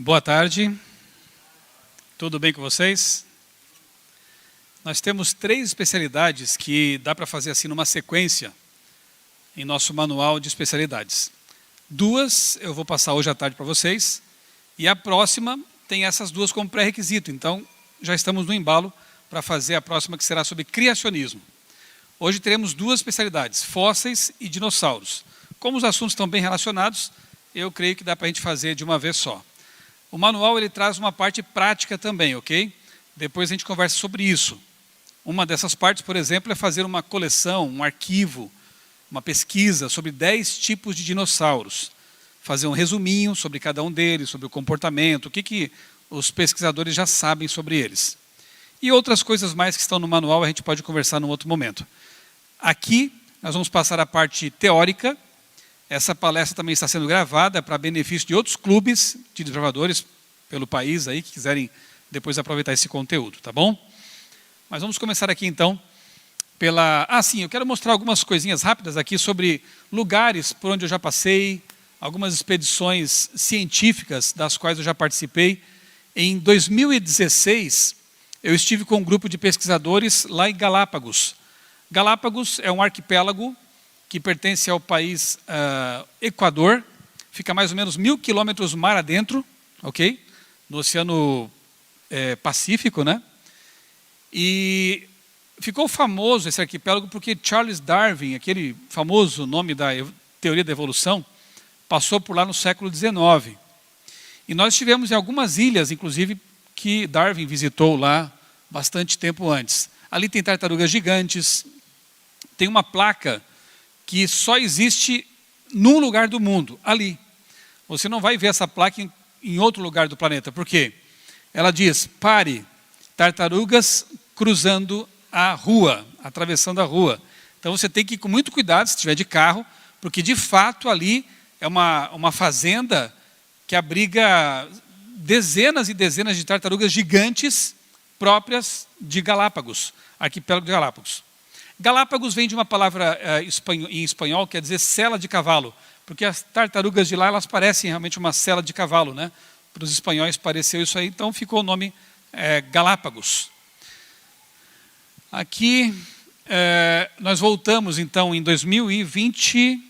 Boa tarde, tudo bem com vocês? Nós temos 3 especialidades que dá para fazer assim numa sequência em nosso manual de especialidades. 2 eu vou passar hoje à tarde para vocês e a próxima tem essas 2 como pré-requisito, então já estamos no embalo para fazer a próxima que será sobre criacionismo. Hoje teremos 2 especialidades, fósseis e dinossauros. Como os assuntos estão bem relacionados, eu creio que dá para a gente fazer de uma vez só. O manual ele traz uma parte prática também, ok? Depois a gente conversa sobre isso. Uma dessas partes, por exemplo, é fazer uma coleção, um arquivo, uma pesquisa sobre 10 tipos de dinossauros. Fazer um resuminho sobre cada um deles, sobre o comportamento, o que os pesquisadores já sabem sobre eles. E outras coisas mais que estão no manual a gente pode conversar num outro momento. Aqui nós vamos passar a parte teórica. Essa palestra também está sendo gravada para benefício de outros clubes de desbravadores pelo país aí que quiserem depois aproveitar esse conteúdo, tá bom? Mas vamos começar aqui então pela... sim, eu quero mostrar algumas coisinhas rápidas aqui sobre lugares por onde eu já passei, algumas expedições científicas das quais eu já participei. Em 2016, eu estive com um grupo de pesquisadores lá em Galápagos. Galápagos é um arquipélago que pertence ao país Equador, fica mais ou menos 1000 quilômetros mar adentro, ok? No Oceano Pacífico, né? E ficou famoso esse arquipélago porque Charles Darwin, aquele famoso nome da teoria da evolução, passou por lá no século XIX. E nós estivemos em algumas ilhas, inclusive, que Darwin visitou lá bastante tempo antes. Ali tem tartarugas gigantes, tem uma placa que só existe num lugar do mundo, ali. Você não vai ver essa placa em outro lugar do planeta. Por quê? Ela diz, pare, tartarugas cruzando a rua, atravessando a rua. Então você tem que ir com muito cuidado se estiver de carro, porque de fato ali é uma fazenda que abriga dezenas e dezenas de tartarugas gigantes próprias de Galápagos, arquipélago de Galápagos. Galápagos vem de uma palavra em espanhol, quer dizer sela de cavalo, porque as tartarugas de lá, elas parecem realmente uma sela de cavalo, né? Para os espanhóis pareceu isso aí, então ficou o nome Galápagos. Aqui, nós voltamos então em 2020,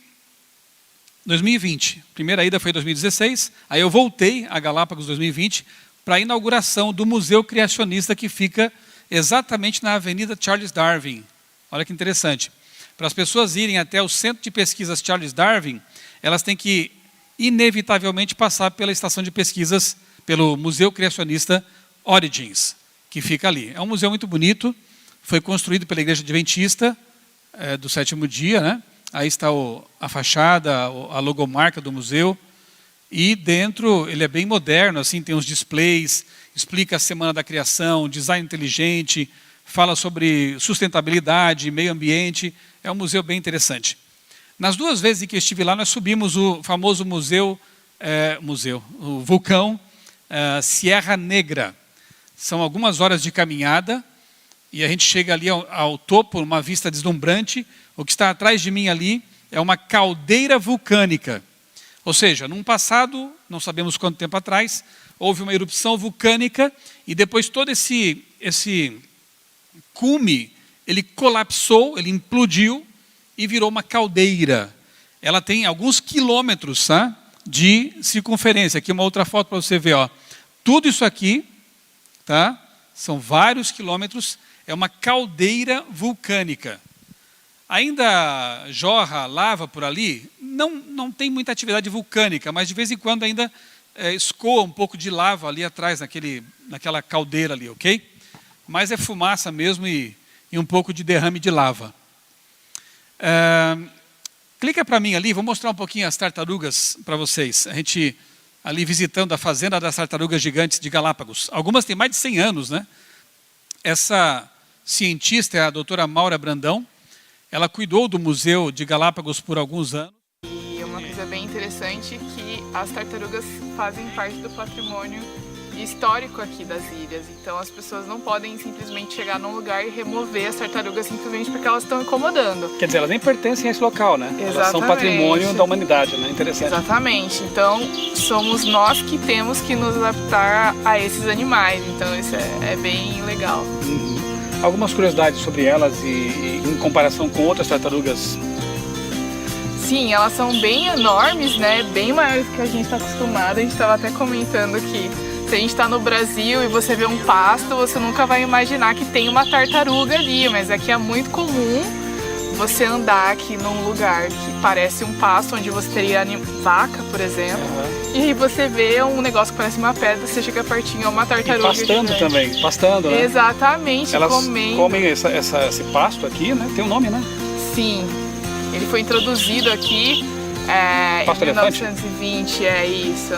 primeira ida foi em 2016, aí eu voltei a Galápagos 2020 para a inauguração do Museu Criacionista que fica exatamente na Avenida Charles Darwin. Olha que interessante. Para as pessoas irem até o Centro de Pesquisas Charles Darwin, elas têm que, inevitavelmente, passar pela estação de pesquisas, pelo Museu Criacionista Origins, que fica ali. É um museu muito bonito, foi construído pela Igreja Adventista do Sétimo Dia, né? Aí está a fachada, a logomarca do museu, e dentro ele é bem moderno, assim, tem uns displays, explica a Semana da Criação, design inteligente, fala sobre sustentabilidade, meio ambiente, é um museu bem interessante. Nas 2 vezes em que eu estive lá, nós subimos o famoso o vulcão Sierra Negra. São algumas horas de caminhada, e a gente chega ali ao topo, uma vista deslumbrante. O que está atrás de mim ali é uma caldeira vulcânica. Ou seja, num passado, não sabemos quanto tempo atrás, houve uma erupção vulcânica, e depois todo esse cume, ele colapsou, ele implodiu e virou uma caldeira. Ela tem alguns quilômetros, tá, de circunferência. Aqui uma outra foto para você ver. Ó. Tudo isso aqui, tá, são vários quilômetros, é uma caldeira vulcânica. Ainda jorra lava por ali? Não tem muita atividade vulcânica, mas de vez em quando ainda escoa um pouco de lava ali atrás, naquela caldeira ali, ok? Mas é fumaça mesmo e um pouco de derrame de lava. Clica para mim ali, vou mostrar um pouquinho as tartarugas para vocês. A gente ali visitando a fazenda das tartarugas gigantes de Galápagos. Algumas têm mais de 100 anos, né? Essa cientista é a doutora Maura Brandão. Ela cuidou do Museu de Galápagos por alguns anos. E uma coisa bem interessante é que as tartarugas fazem parte do patrimônio histórico aqui das ilhas. Então as pessoas não podem simplesmente chegar num lugar e remover as tartarugas simplesmente porque elas estão incomodando. Quer dizer, elas nem pertencem a esse local, né? Exatamente. Elas são patrimônio da humanidade, né? Interessante. Exatamente. Então somos nós que temos que nos adaptar a esses animais. Então isso é bem legal. Algumas curiosidades sobre elas e em comparação com outras tartarugas. Sim, elas são bem enormes, né? Bem maiores do que a gente está acostumado. A gente estava até comentando que se a gente está no Brasil e você vê um pasto, você nunca vai imaginar que tem uma tartaruga ali, mas aqui é muito comum você andar aqui num lugar que parece um pasto, onde você teria vaca, por exemplo, e você vê um negócio que parece uma pedra, você chega pertinho, é uma tartaruga. E pastando gigante. Também, pastando, né? Exatamente, elas comendo. Comem esse pasto aqui, né? Tem um nome, né? Sim, ele foi introduzido aqui pasto em 1920, é isso.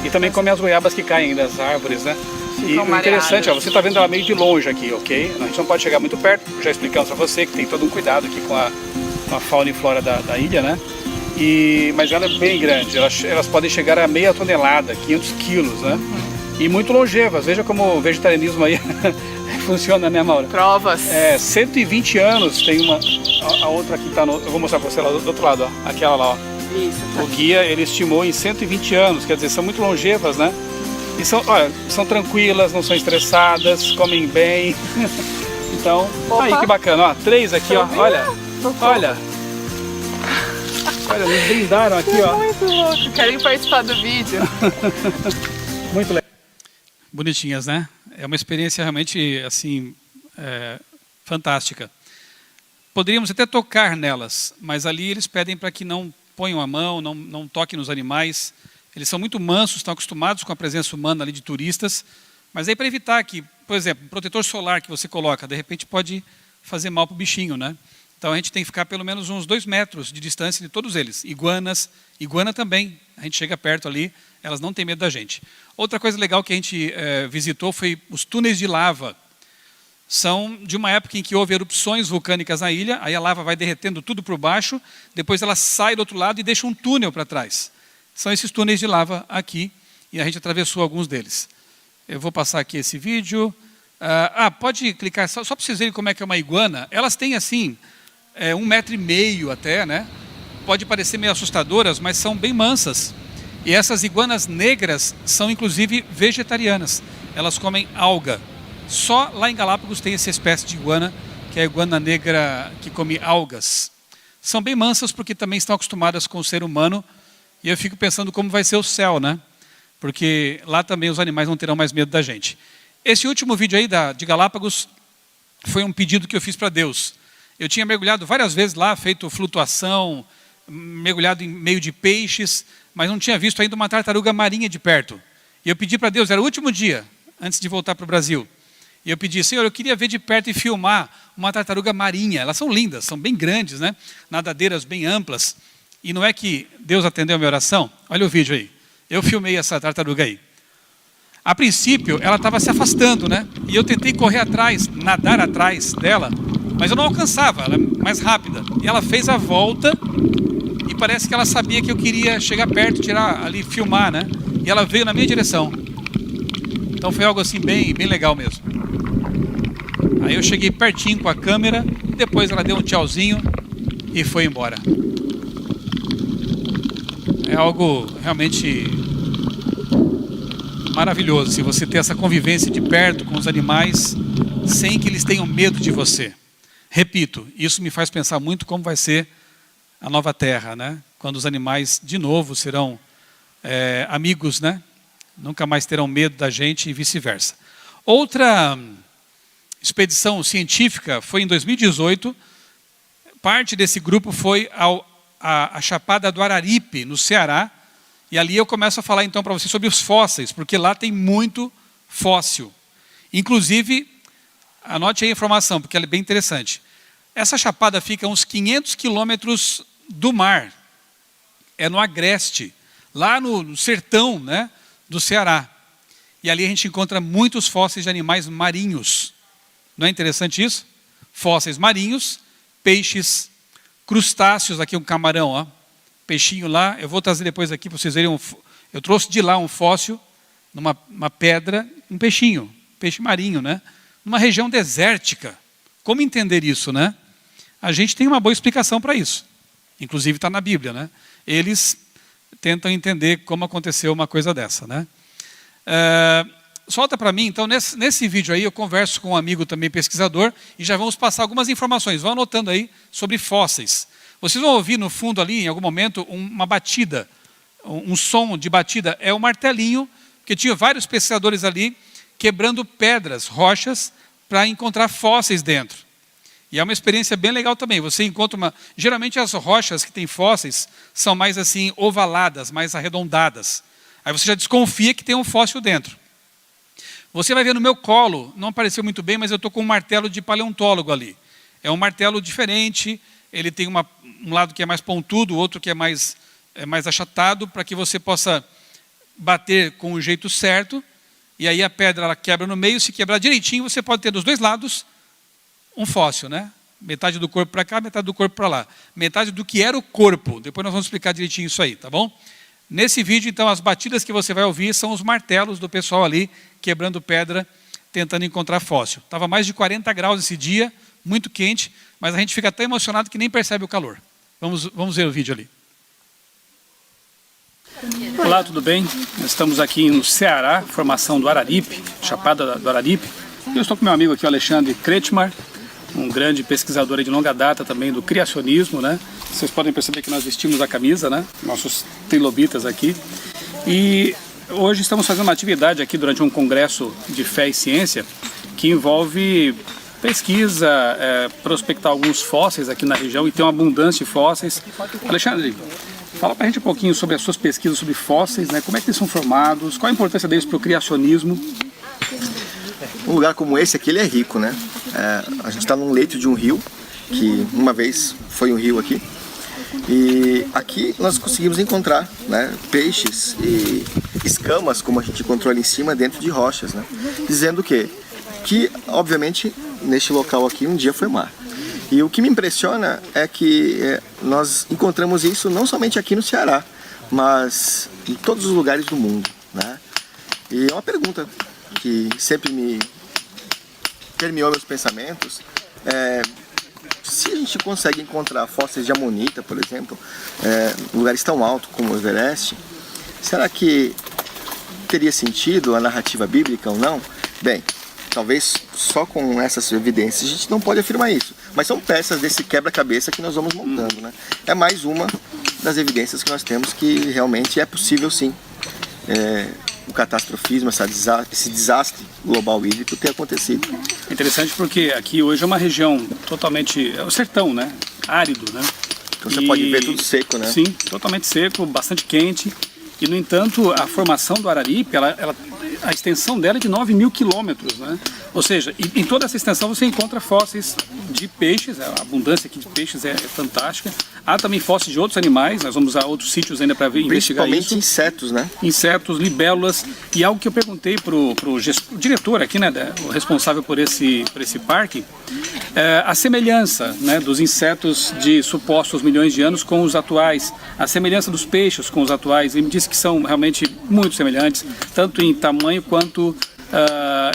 E também come as goiabas que caem das árvores, né? E o interessante, ó, você está vendo ela meio de longe aqui, ok? A gente não pode chegar muito perto, já explicamos para você que tem todo um cuidado aqui com a fauna e flora da ilha, né? Mas ela é bem grande, elas podem chegar a meia tonelada, 500 quilos, né? E muito longevas, veja como o vegetarianismo aí funciona, né, Maura? Provas. 120 anos tem uma, a outra aqui tá eu vou mostrar para você lá do outro lado, ó, aquela lá, ó. Isso, tá. O guia, ele estimou em 120 anos, quer dizer, são muito longevas, né? E são tranquilas, não são estressadas, comem bem. Então, aí que bacana, ó, 3 aqui, ó, olha, eles brindaram aqui, ó. Muito louco, querem participar do vídeo? Muito legal. Bonitinhas, né? É uma experiência realmente, assim, fantástica. Poderíamos até tocar nelas, mas ali eles pedem para que não ponham a mão, não toquem nos animais. Eles são muito mansos, estão acostumados com a presença humana ali de turistas, mas aí para evitar que, por exemplo, um protetor solar que você coloca, de repente pode fazer mal para o bichinho, né? Então a gente tem que ficar pelo menos uns 2 metros de distância de todos eles. Iguana também, a gente chega perto ali, elas não têm medo da gente. Outra coisa legal que a gente visitou foi os túneis de lava. São de uma época em que houve erupções vulcânicas na ilha, aí a lava vai derretendo tudo por baixo, depois ela sai do outro lado e deixa um túnel para trás. São esses túneis de lava aqui, e a gente atravessou alguns deles. Eu vou passar aqui esse vídeo. Pode clicar, só para vocês verem como é que é uma iguana. Elas têm assim, 1,5 metro até, né? Pode parecer meio assustadoras, mas são bem mansas. E essas iguanas negras são inclusive vegetarianas. Elas comem alga. Só lá em Galápagos tem essa espécie de iguana, que é a iguana negra que come algas. São bem mansas porque também estão acostumadas com o ser humano. E eu fico pensando como vai ser o céu, né? Porque lá também os animais não terão mais medo da gente. Esse último vídeo aí de Galápagos foi um pedido que eu fiz para Deus. Eu tinha mergulhado várias vezes lá, feito flutuação, mergulhado em meio de peixes, mas não tinha visto ainda uma tartaruga marinha de perto. E eu pedi para Deus, era o último dia, antes de voltar para o Brasil. E eu pedi, Senhor, eu queria ver de perto e filmar uma tartaruga marinha. Elas são lindas, são bem grandes, né? Nadadeiras bem amplas. E não é que Deus atendeu a minha oração? Olha o vídeo aí. Eu filmei essa tartaruga aí. A princípio, ela estava se afastando, né? E eu tentei correr atrás, nadar atrás dela, mas eu não alcançava, ela é mais rápida. E ela fez a volta e parece que ela sabia que eu queria chegar perto, tirar ali, filmar, né? E ela veio na minha direção. Então foi algo assim bem legal mesmo. Aí eu cheguei pertinho com a câmera, e depois ela deu um tchauzinho e foi embora. É algo realmente maravilhoso, se você ter essa convivência de perto com os animais, sem que eles tenham medo de você. Repito, isso me faz pensar muito como vai ser a nova terra, né? Quando os animais, de novo, serão amigos, né? Nunca mais terão medo da gente e vice-versa. Outra expedição científica foi em 2018, parte desse grupo foi a Chapada do Araripe, no Ceará, e ali eu começo a falar então para vocês sobre os fósseis, porque lá tem muito fóssil. Inclusive, anote aí a informação, porque ela é bem interessante. Essa chapada fica a uns 500 quilômetros do mar, é no Agreste, lá no sertão, né, do Ceará. E ali a gente encontra muitos fósseis de animais marinhos. Não é interessante isso? Fósseis marinhos, peixes, crustáceos, aqui um camarão, ó, peixinho lá. Eu vou trazer depois aqui para vocês verem. Eu trouxe de lá um fóssil numa pedra, um peixinho, peixe marinho, né? Numa região desértica. Como entender isso, né? A gente tem uma boa explicação para isso. Inclusive está na Bíblia, né? Eles tentam entender como aconteceu uma coisa dessa, né? Solta para mim, então, nesse vídeo aí eu converso com um amigo também pesquisador e já vamos passar algumas informações. Vão anotando aí sobre fósseis. Vocês vão ouvir no fundo ali, em algum momento, uma batida, um som de batida. É um martelinho, que tinha vários pesquisadores ali quebrando pedras, rochas, para encontrar fósseis dentro. E é uma experiência bem legal também. Você encontra geralmente as rochas que têm fósseis são mais assim ovaladas, mais arredondadas. Aí você já desconfia que tem um fóssil dentro. Você vai ver no meu colo, não apareceu muito bem, mas eu estou com um martelo de paleontólogo ali. É um martelo diferente, ele tem um lado que é mais pontudo, o outro que é mais achatado, para que você possa bater com o jeito certo, e aí a pedra ela quebra no meio, se quebrar direitinho, você pode ter dos dois lados um fóssil, né? Metade do corpo para cá, metade do corpo para lá. Metade do que era o corpo. Depois nós vamos explicar direitinho isso aí, tá bom? Nesse vídeo, então, as batidas que você vai ouvir são os martelos do pessoal ali, quebrando pedra, tentando encontrar fóssil. Estava mais de 40 graus esse dia, muito quente, mas a gente fica tão emocionado que nem percebe o calor. Vamos ver o vídeo ali. Olá, tudo bem? Nós estamos aqui no Ceará, formação do Araripe, Chapada do Araripe. Eu estou com meu amigo aqui, o Alexandre Kretschmar, um grande pesquisador de longa data também do criacionismo, né? Vocês podem perceber que nós vestimos a camisa, né? Nossos trilobitas aqui. E hoje estamos fazendo uma atividade aqui durante um congresso de fé e ciência que envolve pesquisa, prospectar alguns fósseis aqui na região e tem uma abundância de fósseis. Alexandre, fala pra gente um pouquinho sobre as suas pesquisas sobre fósseis, né? Como é que eles são formados, qual a importância deles para o criacionismo? Um lugar como esse aqui, ele é rico, né? A gente está num leito de um rio, que uma vez foi um rio aqui. E aqui nós conseguimos encontrar, né, peixes e escamas, como a gente encontrou ali em cima, dentro de rochas, né? Dizendo o quê? Que, obviamente, neste local aqui um dia foi mar. E o que me impressiona é que nós encontramos isso não somente aqui no Ceará, mas em todos os lugares do mundo, né? E é uma pergunta que sempre me permeou meus pensamentos. Se a gente consegue encontrar fósseis de amonita, por exemplo, em lugares tão altos como o Everest, será que teria sentido a narrativa bíblica ou não? Bem, talvez só com essas evidências a gente não pode afirmar isso, mas são peças desse quebra-cabeça que nós vamos montando, né? É mais uma das evidências que nós temos que realmente é possível sim o catastrofismo, esse desastre global hídrico ter acontecido. Interessante porque aqui hoje é uma região totalmente, é o sertão, né? Árido, né? Então você pode ver tudo seco, né? Sim, totalmente seco, bastante quente. E, no entanto, a formação do Araripe, a extensão dela é de 9.000 quilômetros, né? Ou seja, em toda essa extensão você encontra fósseis de peixes, a abundância aqui de peixes é fantástica. Há também fósseis de outros animais, nós vamos a outros sítios ainda para investigar isso. Principalmente insetos, né? Insetos, libélulas. E algo que eu perguntei para o diretor aqui, né, o responsável por esse parque, a semelhança, né, dos insetos de supostos milhões de anos com os atuais, a semelhança dos peixes com os atuais. Ele me disse que são realmente muito semelhantes, tanto em tamanho quanto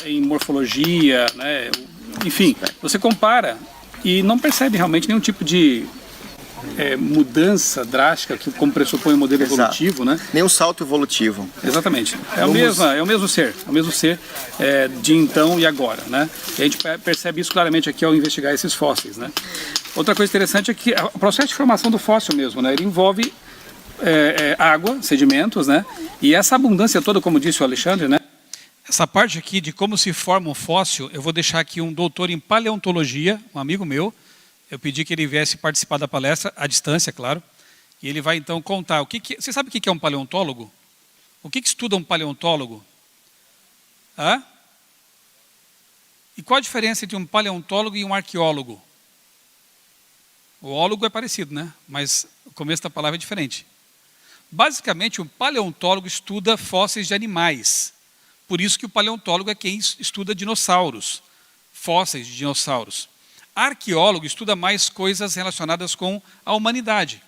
em morfologia, né? Enfim, você compara e não percebe realmente nenhum tipo de mudança drástica, que como pressupõe o modelo evolutivo, né? Nenhum salto evolutivo. Exatamente. É o mesmo ser de então e agora, né? E a gente percebe isso claramente aqui ao investigar esses fósseis, né? Outra coisa interessante é que o processo de formação do fóssil mesmo, né? Ele envolve água, sedimentos, né? E essa abundância toda, como disse o Alexandre, né? Essa parte aqui de como se forma um fóssil, eu vou deixar aqui um doutor em paleontologia, um amigo meu. Eu pedi que ele viesse participar da palestra, à distância, claro. E ele vai então contar. Você sabe o que é um paleontólogo? O que estuda um paleontólogo? E qual a diferença entre um paleontólogo e um arqueólogo? O ólogo é parecido, né? Mas o começo da palavra é diferente. Basicamente, um paleontólogo estuda fósseis de animais. Por isso que o paleontólogo é quem estuda dinossauros, fósseis de dinossauros. Arqueólogo estuda mais coisas relacionadas com a humanidade.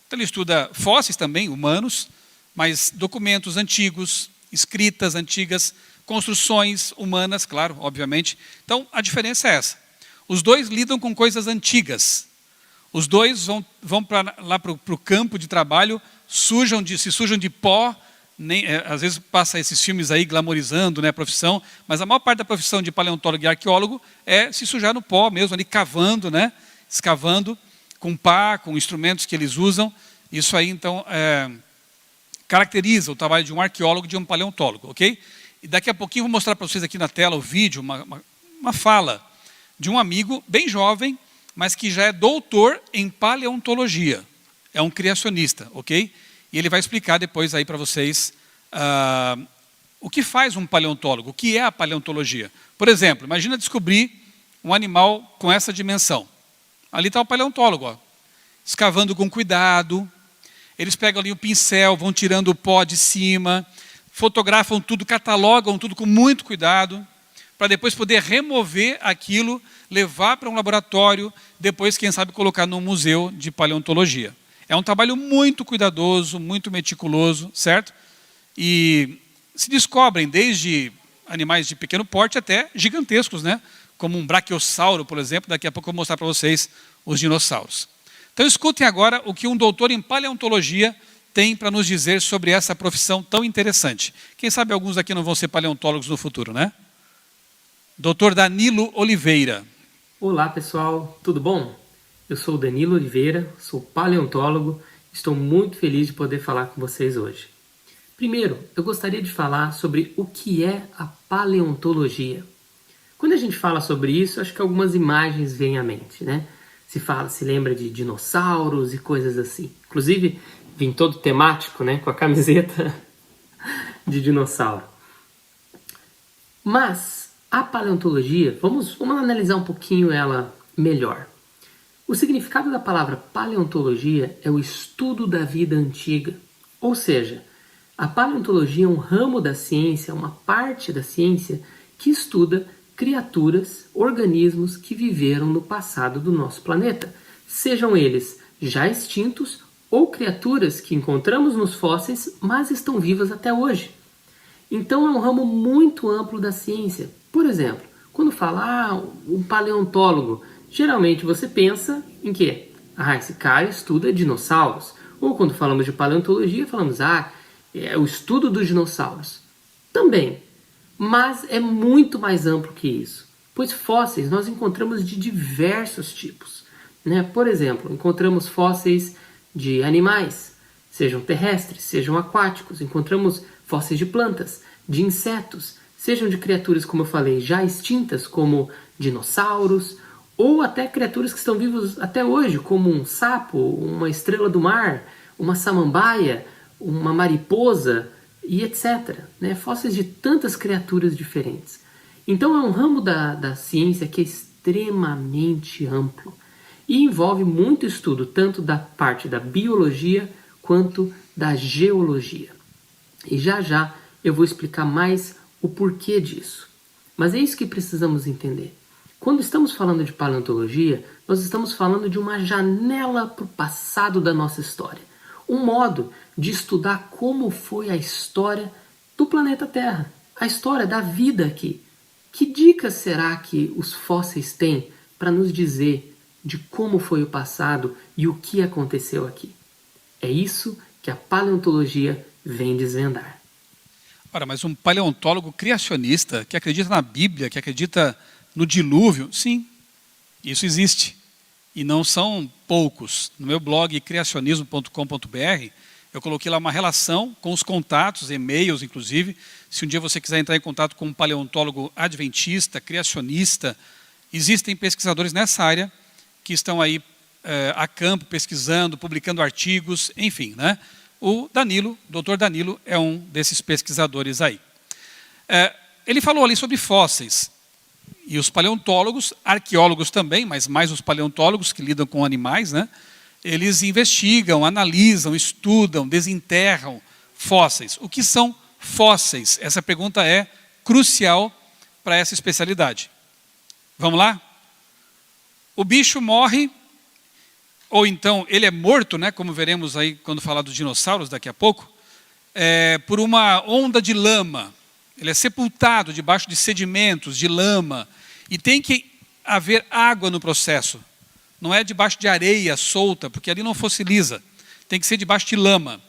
Então ele estuda fósseis também, humanos, mas documentos antigos, escritas antigas, construções humanas, claro, obviamente. Então, a diferença é essa. Os dois lidam com coisas antigas. Os dois vão lá para o campo de trabalho, se sujam de pó, às vezes passa esses filmes aí glamorizando, né, a profissão, mas a maior parte da profissão de paleontólogo e arqueólogo é se sujar no pó mesmo, ali cavando, né, escavando, com pá, com instrumentos que eles usam. Isso aí, então, caracteriza o trabalho de um arqueólogo e de um paleontólogo, ok? E daqui a pouquinho vou mostrar para vocês aqui na tela o vídeo, uma fala de um amigo bem jovem, mas que já é doutor em paleontologia. É um criacionista, ok? E ele vai explicar depois aí para vocês o que faz um paleontólogo, o que é a paleontologia. Por exemplo, imagina descobrir um animal com essa dimensão. Ali está o paleontólogo, ó, escavando com cuidado. Eles pegam ali o pincel, vão tirando o pó de cima, fotografam tudo, catalogam tudo com muito cuidado, para depois poder remover aquilo, levar para um laboratório, depois, quem sabe, colocar num museu de paleontologia. É um trabalho muito cuidadoso, muito meticuloso, certo? E se descobrem desde animais de pequeno porte até gigantescos, né? Como um braquiossauro, por exemplo. Daqui a pouco eu vou mostrar para vocês os dinossauros. Então escutem agora o que um doutor em paleontologia tem para nos dizer sobre essa profissão tão interessante. Quem sabe alguns aqui não vão ser paleontólogos no futuro, né? Dr. Danilo Oliveira. Olá pessoal, tudo bom? Eu sou o Danilo Oliveira, sou paleontólogo, estou muito feliz de poder falar com vocês hoje. Primeiro, eu gostaria de falar sobre o que é a paleontologia. Quando a gente fala sobre isso, acho que algumas imagens vêm à mente, né? Se lembra de dinossauros e coisas assim. Inclusive, vim todo temático, né? Com a camiseta de dinossauro. Mas a paleontologia, vamos analisar um pouquinho ela melhor. O significado da palavra paleontologia é o estudo da vida antiga. Ou seja, a paleontologia é um ramo da ciência, uma parte da ciência que estuda criaturas, organismos que viveram no passado do nosso planeta, sejam eles já extintos ou criaturas que encontramos nos fósseis, mas estão vivas até hoje. Então é um ramo muito amplo da ciência. Por exemplo, quando fala um paleontólogo, geralmente você pensa em quê? Esse cara estuda dinossauros. Ou quando falamos de paleontologia, falamos, é o estudo dos dinossauros. Também. Mas é muito mais amplo que isso, pois fósseis nós encontramos de diversos tipos, né? Por exemplo, encontramos fósseis de animais, sejam terrestres, sejam aquáticos, encontramos fósseis de plantas, de insetos, sejam de criaturas, como eu falei, já extintas, como dinossauros, ou até criaturas que estão vivas até hoje, como um sapo, uma estrela do mar, uma samambaia, uma mariposa, e etc. Né? Fósseis de tantas criaturas diferentes. Então é um ramo da ciência que é extremamente amplo e envolve muito estudo tanto da parte da biologia quanto da geologia. E já eu vou explicar mais o porquê disso. Mas é isso que precisamos entender. Quando estamos falando de paleontologia, nós estamos falando de uma janela para o passado da nossa história. Um modo de estudar como foi a história do planeta Terra, a história da vida aqui. Que dicas será que os fósseis têm para nos dizer de como foi o passado e o que aconteceu aqui? É isso que a paleontologia vem desvendar. Ora, mas um paleontólogo criacionista que acredita na Bíblia, que acredita no dilúvio, sim, isso existe. E não são poucos. No meu blog criacionismo.com.br, eu coloquei lá uma relação com os contatos, e-mails inclusive. Se um dia você quiser entrar em contato com um paleontólogo adventista, criacionista, existem pesquisadores nessa área que estão aí a campo, pesquisando, publicando artigos, enfim, né? O Danilo, o Dr. Danilo, é um desses pesquisadores aí. Ele falou ali sobre fósseis. E os paleontólogos, arqueólogos também, mas mais os paleontólogos que lidam com animais, né? Eles investigam, analisam, estudam, desenterram fósseis. O que são fósseis? Essa pergunta é crucial para essa especialidade. Vamos lá? O bicho morre, ou então ele é morto, né? Como veremos aí quando falar dos dinossauros daqui a pouco. por uma onda de lama. Ele é sepultado debaixo de sedimentos, de lama. E tem que haver água no processo. Não é debaixo de areia solta, porque ali não fossiliza. Tem que ser debaixo de lama.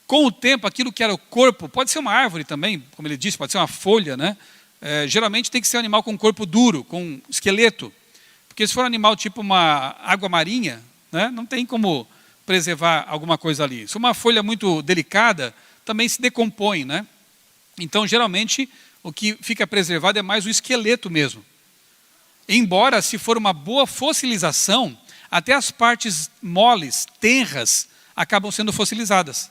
Com o tempo, aquilo que era o corpo, pode ser uma árvore também, como ele disse, pode ser uma folha, né? Geralmente tem que ser um animal com corpo duro, com esqueleto. Porque se for um animal tipo uma água marinha, né, não tem como preservar alguma coisa ali. Se uma folha muito delicada, também se decompõe, né? Então, geralmente, o que fica preservado é mais o esqueleto mesmo. Embora, se for uma boa fossilização, até as partes moles, tenras, acabam sendo fossilizadas.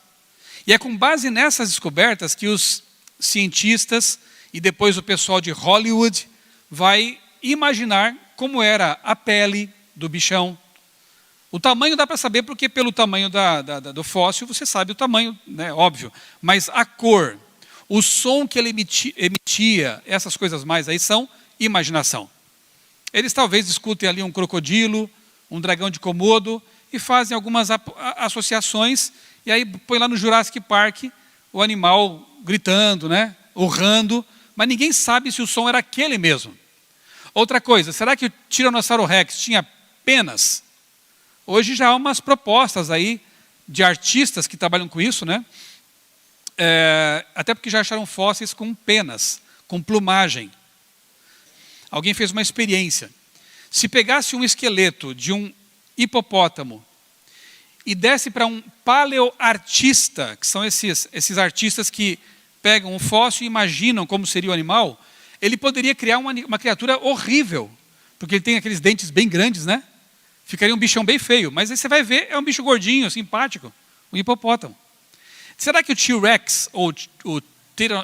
E é com base nessas descobertas que os cientistas e depois o pessoal de Hollywood vai imaginar como era a pele do bichão. O tamanho dá para saber porque pelo tamanho do fóssil você sabe o tamanho, né, óbvio. Mas a cor, o som que ele emitia, essas coisas mais aí são imaginação. Eles talvez discutem ali um crocodilo, um dragão de Komodo e fazem algumas associações e aí põe lá no Jurassic Park o animal gritando, né, urrando, mas ninguém sabe se o som era aquele mesmo. Outra coisa, será que o Tiranossauro Rex tinha penas? Hoje já há umas propostas aí de artistas que trabalham com isso, né? Até porque já acharam fósseis com penas, com plumagem. Alguém fez uma experiência. Se pegasse um esqueleto de um hipopótamo e desse para um paleoartista, que são esses artistas que pegam um fóssil e imaginam como seria o animal, ele poderia criar uma criatura horrível, porque ele tem aqueles dentes bem grandes, né? Ficaria um bichão bem feio, mas aí você vai ver, é um bicho gordinho, simpático, um hipopótamo. Será que o T-Rex ou o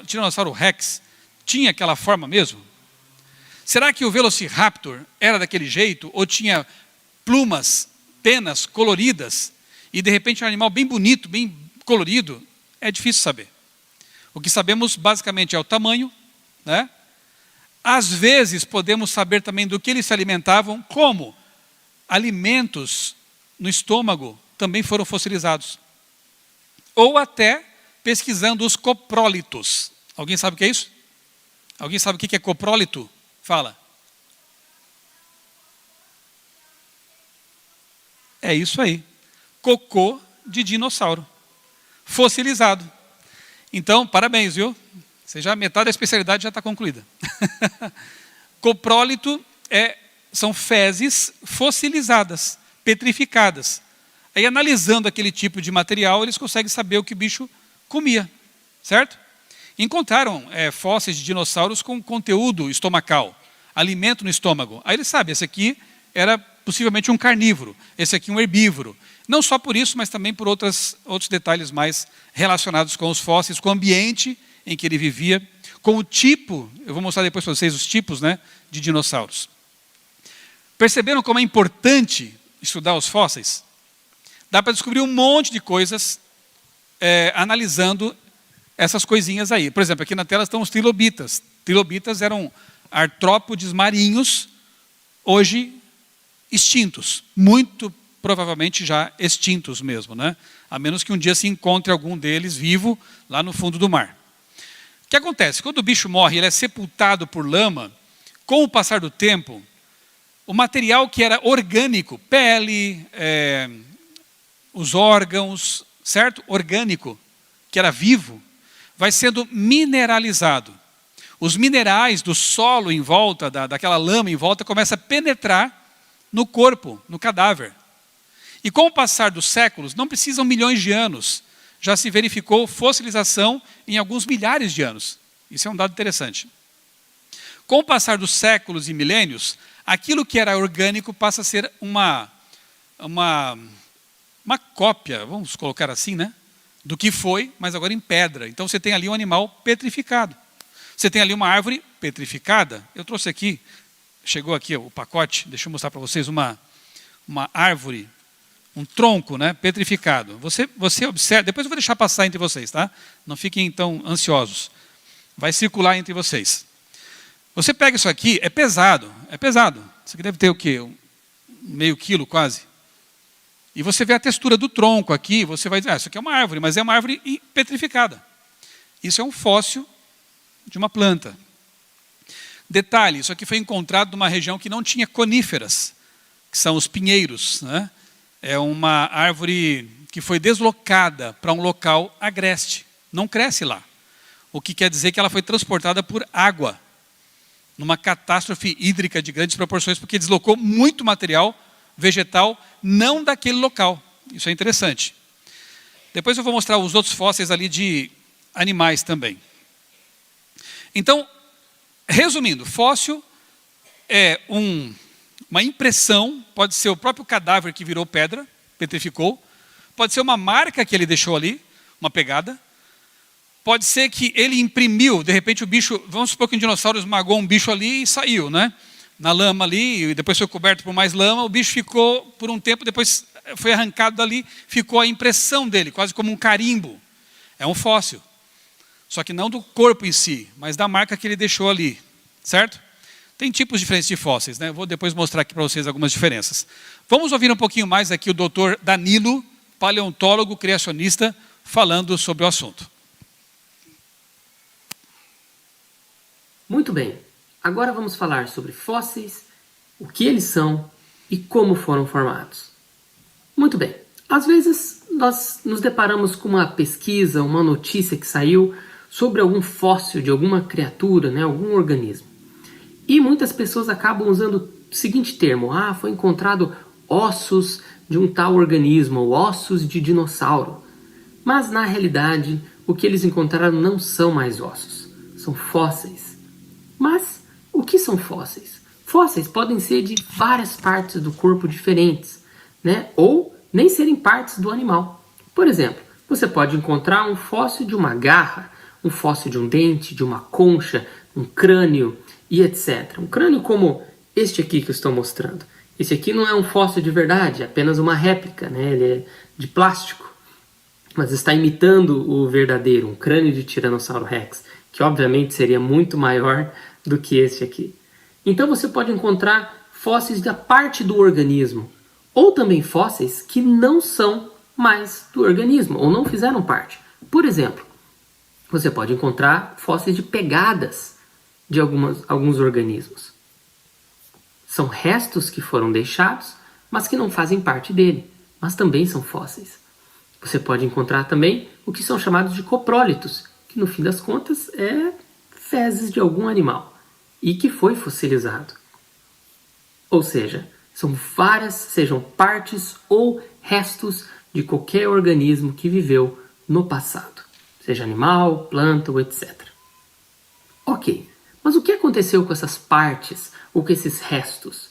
Tiranossauro Rex tinha aquela forma mesmo? Será que o Velociraptor era daquele jeito ou tinha plumas, penas coloridas e de repente um animal bem bonito, bem colorido? É difícil saber. O que sabemos basicamente é o tamanho, né? Às vezes podemos saber também do que eles se alimentavam, como alimentos no estômago também foram fossilizados. Ou até pesquisando os coprólitos. Alguém sabe o que é isso? Alguém sabe o que é coprólito? Fala. É isso aí. Cocô de dinossauro. Fossilizado. Então, parabéns, viu? Metade da especialidade já está concluída. Coprólito são fezes fossilizadas, petrificadas. Aí, analisando aquele tipo de material, eles conseguem saber o que o bicho comia, certo? Encontraram fósseis de dinossauros com conteúdo estomacal, alimento no estômago. Aí eles sabem, esse aqui era possivelmente um carnívoro, esse aqui um herbívoro. Não só por isso, mas também por outros detalhes mais relacionados com os fósseis, com o ambiente em que ele vivia, com o tipo, eu vou mostrar depois para vocês os tipos, né, de dinossauros. Perceberam como é importante estudar os fósseis? Dá para descobrir um monte de coisas analisando essas coisinhas aí. Por exemplo, aqui na tela estão os trilobitas. Trilobitas eram artrópodes marinhos, hoje extintos. Muito provavelmente já extintos mesmo, né? A menos que um dia se encontre algum deles vivo lá no fundo do mar. O que acontece? Quando o bicho morre, ele é sepultado por lama, com o passar do tempo, o material que era orgânico, pele, os órgãos, certo? Orgânico, que era vivo, vai sendo mineralizado. Os minerais do solo em volta, daquela lama em volta, começam a penetrar no corpo, no cadáver. E com o passar dos séculos, não precisam milhões de anos, já se verificou fossilização em alguns milhares de anos. Isso é um dado interessante. Com o passar dos séculos e milênios, aquilo que era orgânico passa a ser uma cópia, vamos colocar assim, né? Do que foi, mas agora em pedra. Então você tem ali um animal petrificado. Você tem ali uma árvore petrificada. Eu trouxe aqui, chegou aqui o pacote, deixa eu mostrar para vocês uma árvore, um tronco, né, petrificado. Você observa, depois eu vou deixar passar entre vocês, tá? Não fiquem tão ansiosos. Vai circular entre vocês. Você pega isso aqui, é pesado. Isso aqui deve ter o quê? Meio quilo quase. E você vê a textura do tronco aqui, você vai dizer, isso aqui é uma árvore, mas é uma árvore petrificada. Isso é um fóssil de uma planta. Detalhe, isso aqui foi encontrado numa região que não tinha coníferas, que são os pinheiros, né? É uma árvore que foi deslocada para um local agreste, não cresce lá. O que quer dizer que ela foi transportada por água, numa catástrofe hídrica de grandes proporções, porque deslocou muito material vegetal, não daquele local. Isso é interessante. Depois eu vou mostrar os outros fósseis ali de animais também. Então, resumindo, fóssil é uma impressão, pode ser o próprio cadáver que virou pedra, petrificou, pode ser uma marca que ele deixou ali, uma pegada, pode ser que ele imprimiu, de repente o bicho, vamos supor que um dinossauro esmagou um bicho ali e saiu, né? Na lama ali, e depois foi coberto por mais lama, o bicho ficou por um tempo, depois foi arrancado dali, ficou a impressão dele, quase como um carimbo. É um fóssil. Só que não do corpo em si, mas da marca que ele deixou ali, certo? Tem tipos diferentes de fósseis, né? Eu vou depois mostrar aqui para vocês algumas diferenças. Vamos ouvir um pouquinho mais aqui o Dr. Danilo, paleontólogo criacionista, falando sobre o assunto. Muito bem, agora vamos falar sobre fósseis, o que eles são e como foram formados. Muito bem, às vezes nós nos deparamos com uma pesquisa, uma notícia que saiu sobre algum fóssil de alguma criatura, né, algum organismo. E muitas pessoas acabam usando o seguinte termo: foi encontrado ossos de um tal organismo, ou ossos de dinossauro. Mas na realidade, o que eles encontraram não são mais ossos, são fósseis. Mas o que são fósseis? Fósseis podem ser de várias partes do corpo diferentes, né? Ou nem serem partes do animal. Por exemplo, você pode encontrar um fóssil de uma garra, um fóssil de um dente, de uma concha, um crânio e etc. Um crânio como este aqui que eu estou mostrando. Esse aqui não é um fóssil de verdade, é apenas uma réplica, né? Ele é de plástico, mas está imitando o verdadeiro, um crânio de Tiranossauro Rex, que obviamente seria muito maior do que esse aqui. Então você pode encontrar fósseis da parte do organismo, ou também fósseis que não são mais do organismo, ou não fizeram parte. Por exemplo, você pode encontrar fósseis de pegadas de alguns organismos. São restos que foram deixados, mas que não fazem parte dele, mas também são fósseis. Você pode encontrar também o que são chamados de coprólitos, que no fim das contas é fezes de algum animal e que foi fossilizado. Ou seja, são várias, sejam partes ou restos de qualquer organismo que viveu no passado, seja animal, planta ou etc. Ok, mas o que aconteceu com essas partes ou com esses restos?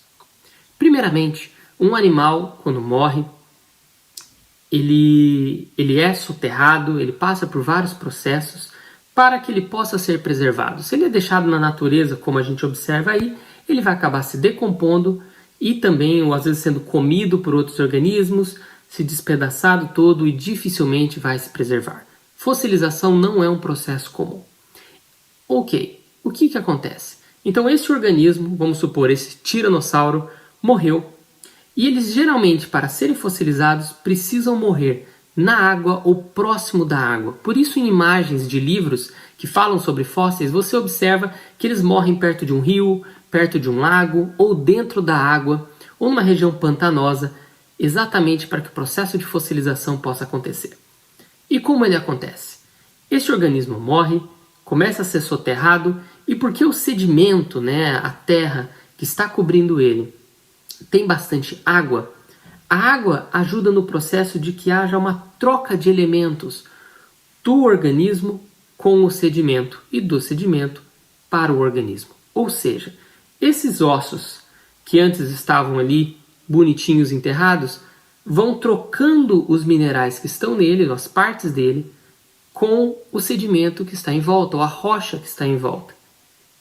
Primeiramente, um animal, quando morre, ele é soterrado, ele passa por vários processos para que ele possa ser preservado. Se ele é deixado na natureza, como a gente observa aí, ele vai acabar se decompondo e também, ou às vezes sendo comido por outros organismos, se despedaçado todo e dificilmente vai se preservar. Fossilização não é um processo comum. Ok, o que acontece? Então esse organismo, vamos supor esse tiranossauro, morreu. E eles geralmente, para serem fossilizados, precisam morrer na água ou próximo da água. Por isso, em imagens de livros que falam sobre fósseis, você observa que eles morrem perto de um rio, perto de um lago, ou dentro da água, ou numa região pantanosa, exatamente para que o processo de fossilização possa acontecer. E como ele acontece? Este organismo morre, começa a ser soterrado, e porque o sedimento, a terra que está cobrindo ele, tem bastante água, a água ajuda no processo de que haja uma troca de elementos do organismo com o sedimento e do sedimento para o organismo. Ou seja, esses ossos que antes estavam ali bonitinhos enterrados vão trocando os minerais que estão nele, as partes dele, com o sedimento que está em volta, ou a rocha que está em volta.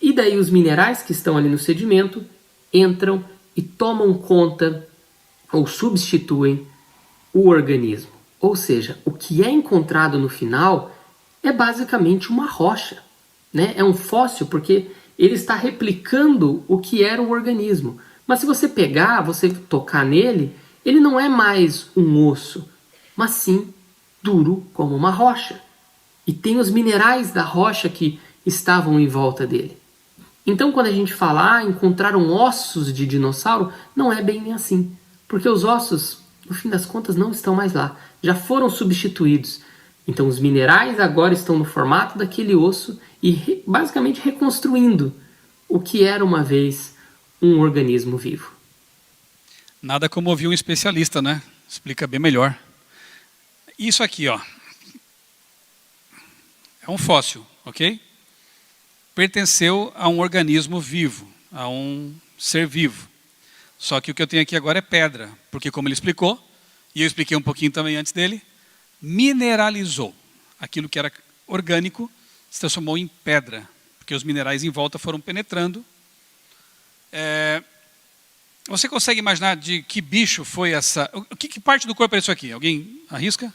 E daí os minerais que estão ali no sedimento entram e tomam conta ou substituem o organismo. Ou seja, o que é encontrado no final é basicamente uma rocha, É um fóssil porque ele está replicando o que era o organismo. Mas se você pegar, você tocar nele, ele não é mais um osso, mas sim duro como uma rocha. e tem os minerais da rocha que estavam em volta dele. Então, quando a gente fala, encontraram ossos de dinossauro, não é bem assim. Porque os ossos, no fim das contas, não estão mais lá. Já foram substituídos. Então, os minerais agora estão no formato daquele osso e basicamente reconstruindo o que era uma vez um organismo vivo. Nada como ouvir um especialista, né? Explica bem melhor. Isso aqui, ó, é um fóssil, ok? Pertenceu a um organismo vivo, a um ser vivo. Só que o que eu tenho aqui agora é pedra, porque como ele explicou, e eu expliquei um pouquinho também antes dele, mineralizou. Aquilo que era orgânico se transformou em pedra, porque os minerais em volta foram penetrando. Você consegue imaginar de que bicho foi essa... Que parte do corpo é isso aqui? Alguém arrisca?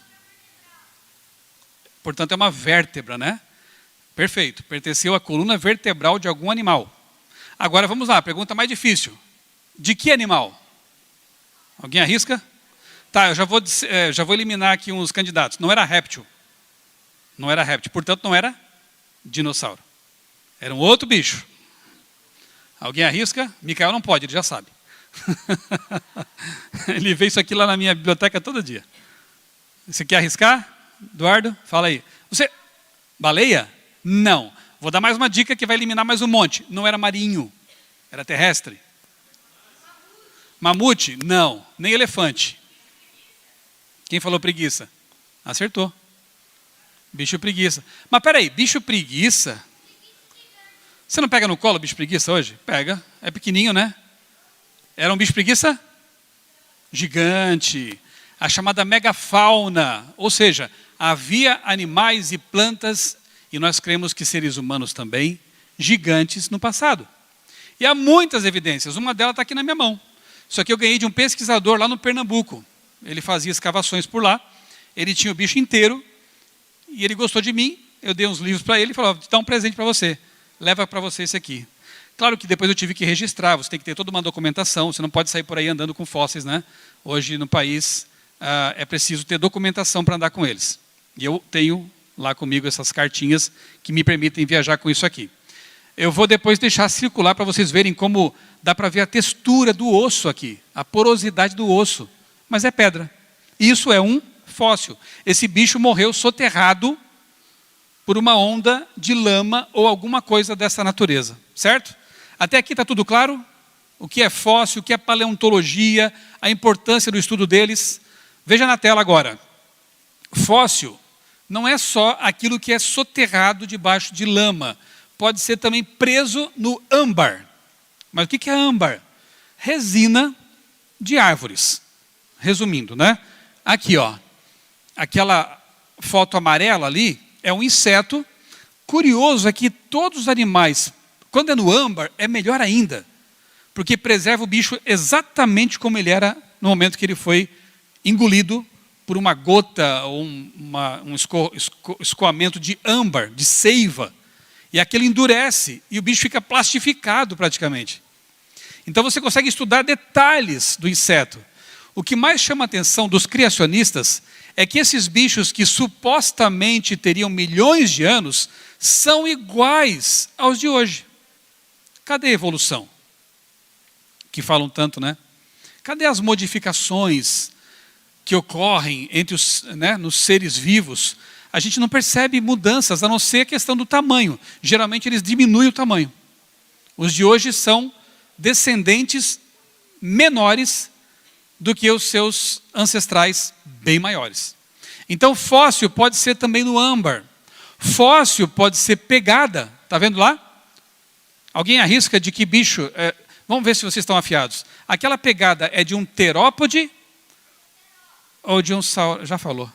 Portanto, é uma vértebra, né? Perfeito. Pertenceu à coluna vertebral de algum animal. Agora vamos lá, pergunta mais difícil. De que animal? Alguém arrisca? Tá, eu já vou eliminar aqui uns candidatos. Não era réptil. Não era réptil, portanto não era dinossauro. Era um outro bicho. Alguém arrisca? Micael não pode, ele já sabe. Ele vê isso aqui lá na minha biblioteca todo dia. Você quer arriscar? Eduardo, fala aí. Você, baleia? Não. Vou dar mais uma dica que vai eliminar mais um monte. Não era marinho, era terrestre. Mamute? Não. Nem elefante. Quem falou preguiça? Acertou. Bicho preguiça. Mas peraí, bicho preguiça? Você não pega no colo bicho preguiça hoje? Pega. É pequenininho, né? Era um bicho preguiça? Gigante. A chamada megafauna. Ou seja, havia animais e plantas, e nós cremos que seres humanos também, gigantes no passado. E há muitas evidências. Uma delas está aqui na minha mão. Isso aqui eu ganhei de um pesquisador lá no Pernambuco. Ele fazia escavações por lá. Ele tinha o bicho inteiro. E ele gostou de mim. Eu dei uns livros para ele e falou, vou dar um presente para você. Leva para você esse aqui. Claro que depois eu tive que registrar. Você tem que ter toda uma documentação. Você não pode sair por aí andando com fósseis, né? Hoje no país é preciso ter documentação para andar com eles. E eu tenho lá comigo essas cartinhas que me permitem viajar com isso aqui. Eu vou depois deixar circular para vocês verem como dá para ver a textura do osso aqui, a porosidade do osso. Mas é pedra. Isso é um fóssil. Esse bicho morreu soterrado por uma onda de lama ou alguma coisa dessa natureza. Certo? Até aqui está tudo claro? O que é fóssil, o que é paleontologia, a importância do estudo deles. Veja na tela agora. Fóssil não é só aquilo que é soterrado debaixo de lama. Pode ser também preso no âmbar. Mas o que é âmbar? Resina de árvores. Resumindo, né? Aqui, ó. Aquela foto amarela ali é um inseto. Curioso é que todos os animais, quando é no âmbar, é melhor ainda. Porque preserva o bicho exatamente como ele era no momento que ele foi engolido por uma gota ou um escoamento de âmbar, de seiva. E aquilo endurece e o bicho fica plastificado praticamente. Então você consegue estudar detalhes do inseto. O que mais chama a atenção dos criacionistas é que esses bichos que supostamente teriam milhões de anos são iguais aos de hoje. Cadê a evolução? Que falam tanto, né? Cadê as modificações que ocorrem entre nos seres vivos? A gente não percebe mudanças, a não ser a questão do tamanho. Geralmente eles diminuem o tamanho. Os de hoje são descendentes menores do que os seus ancestrais bem maiores. Então fóssil pode ser também no âmbar. Fóssil pode ser pegada. Está vendo lá? Alguém arrisca de que bicho? Vamos ver se vocês estão afiados. Aquela pegada é de um terópode ou de um sauro? Já falou.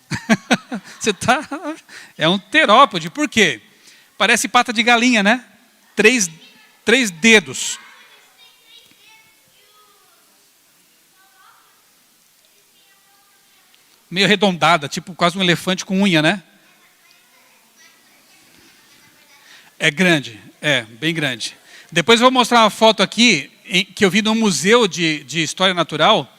Você tá? É um terópode. Por quê? Parece pata de galinha, né? Três dedos. Meio arredondada, tipo quase um elefante com unha, né? É grande, bem grande. Depois eu vou mostrar uma foto aqui, que eu vi no Museu de História Natural.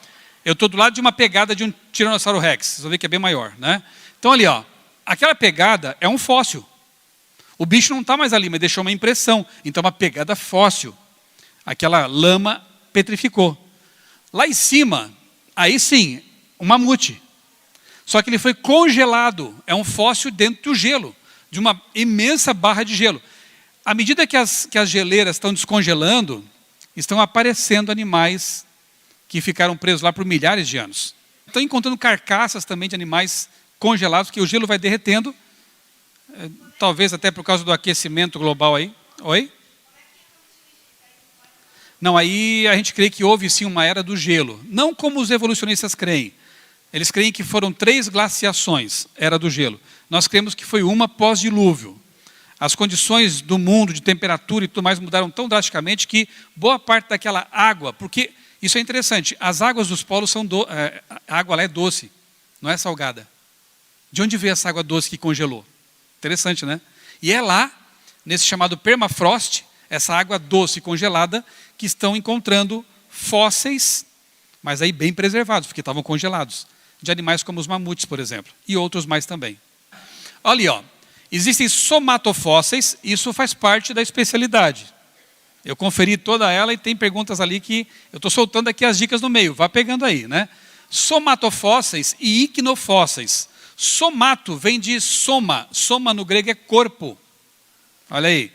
Eu estou do lado de uma pegada de um Tiranossauro Rex. Vocês vão ver que é bem maior, né? Então ali, ó, aquela pegada é um fóssil. O bicho não está mais ali, mas deixou uma impressão. Então, uma pegada fóssil. Aquela lama petrificou. Lá em cima, aí sim, um mamute. Só que ele foi congelado. É um fóssil dentro do gelo, de uma imensa barra de gelo. À medida que as geleiras estão descongelando, estão aparecendo animais que ficaram presos lá por milhares de anos. Estão encontrando carcaças também de animais congelados, porque o gelo vai derretendo, talvez até por causa do aquecimento global aí. Oi? Não, aí a gente crê que houve sim uma era do gelo. Não como os evolucionistas creem. Eles creem que foram 3 glaciações, era do gelo. Nós cremos que foi uma pós-dilúvio. As condições do mundo, de temperatura e tudo mais, mudaram tão drasticamente que boa parte daquela água, porque isso é interessante, as águas dos polos são a água lá é doce, não é salgada. De onde veio essa água doce que congelou? Interessante, né? E é lá, nesse chamado permafrost, essa água doce congelada, que estão encontrando fósseis, mas aí bem preservados, porque estavam congelados, de animais como os mamutes, por exemplo, e outros mais também. Olha ali, ó. Existem somatofósseis, isso faz parte da especialidade. Eu conferi toda ela e tem perguntas ali que eu estou soltando aqui as dicas no meio, vá pegando aí, né? Somatofósseis e iquinofósseis. Somato vem de soma, soma no grego é corpo. Olha aí.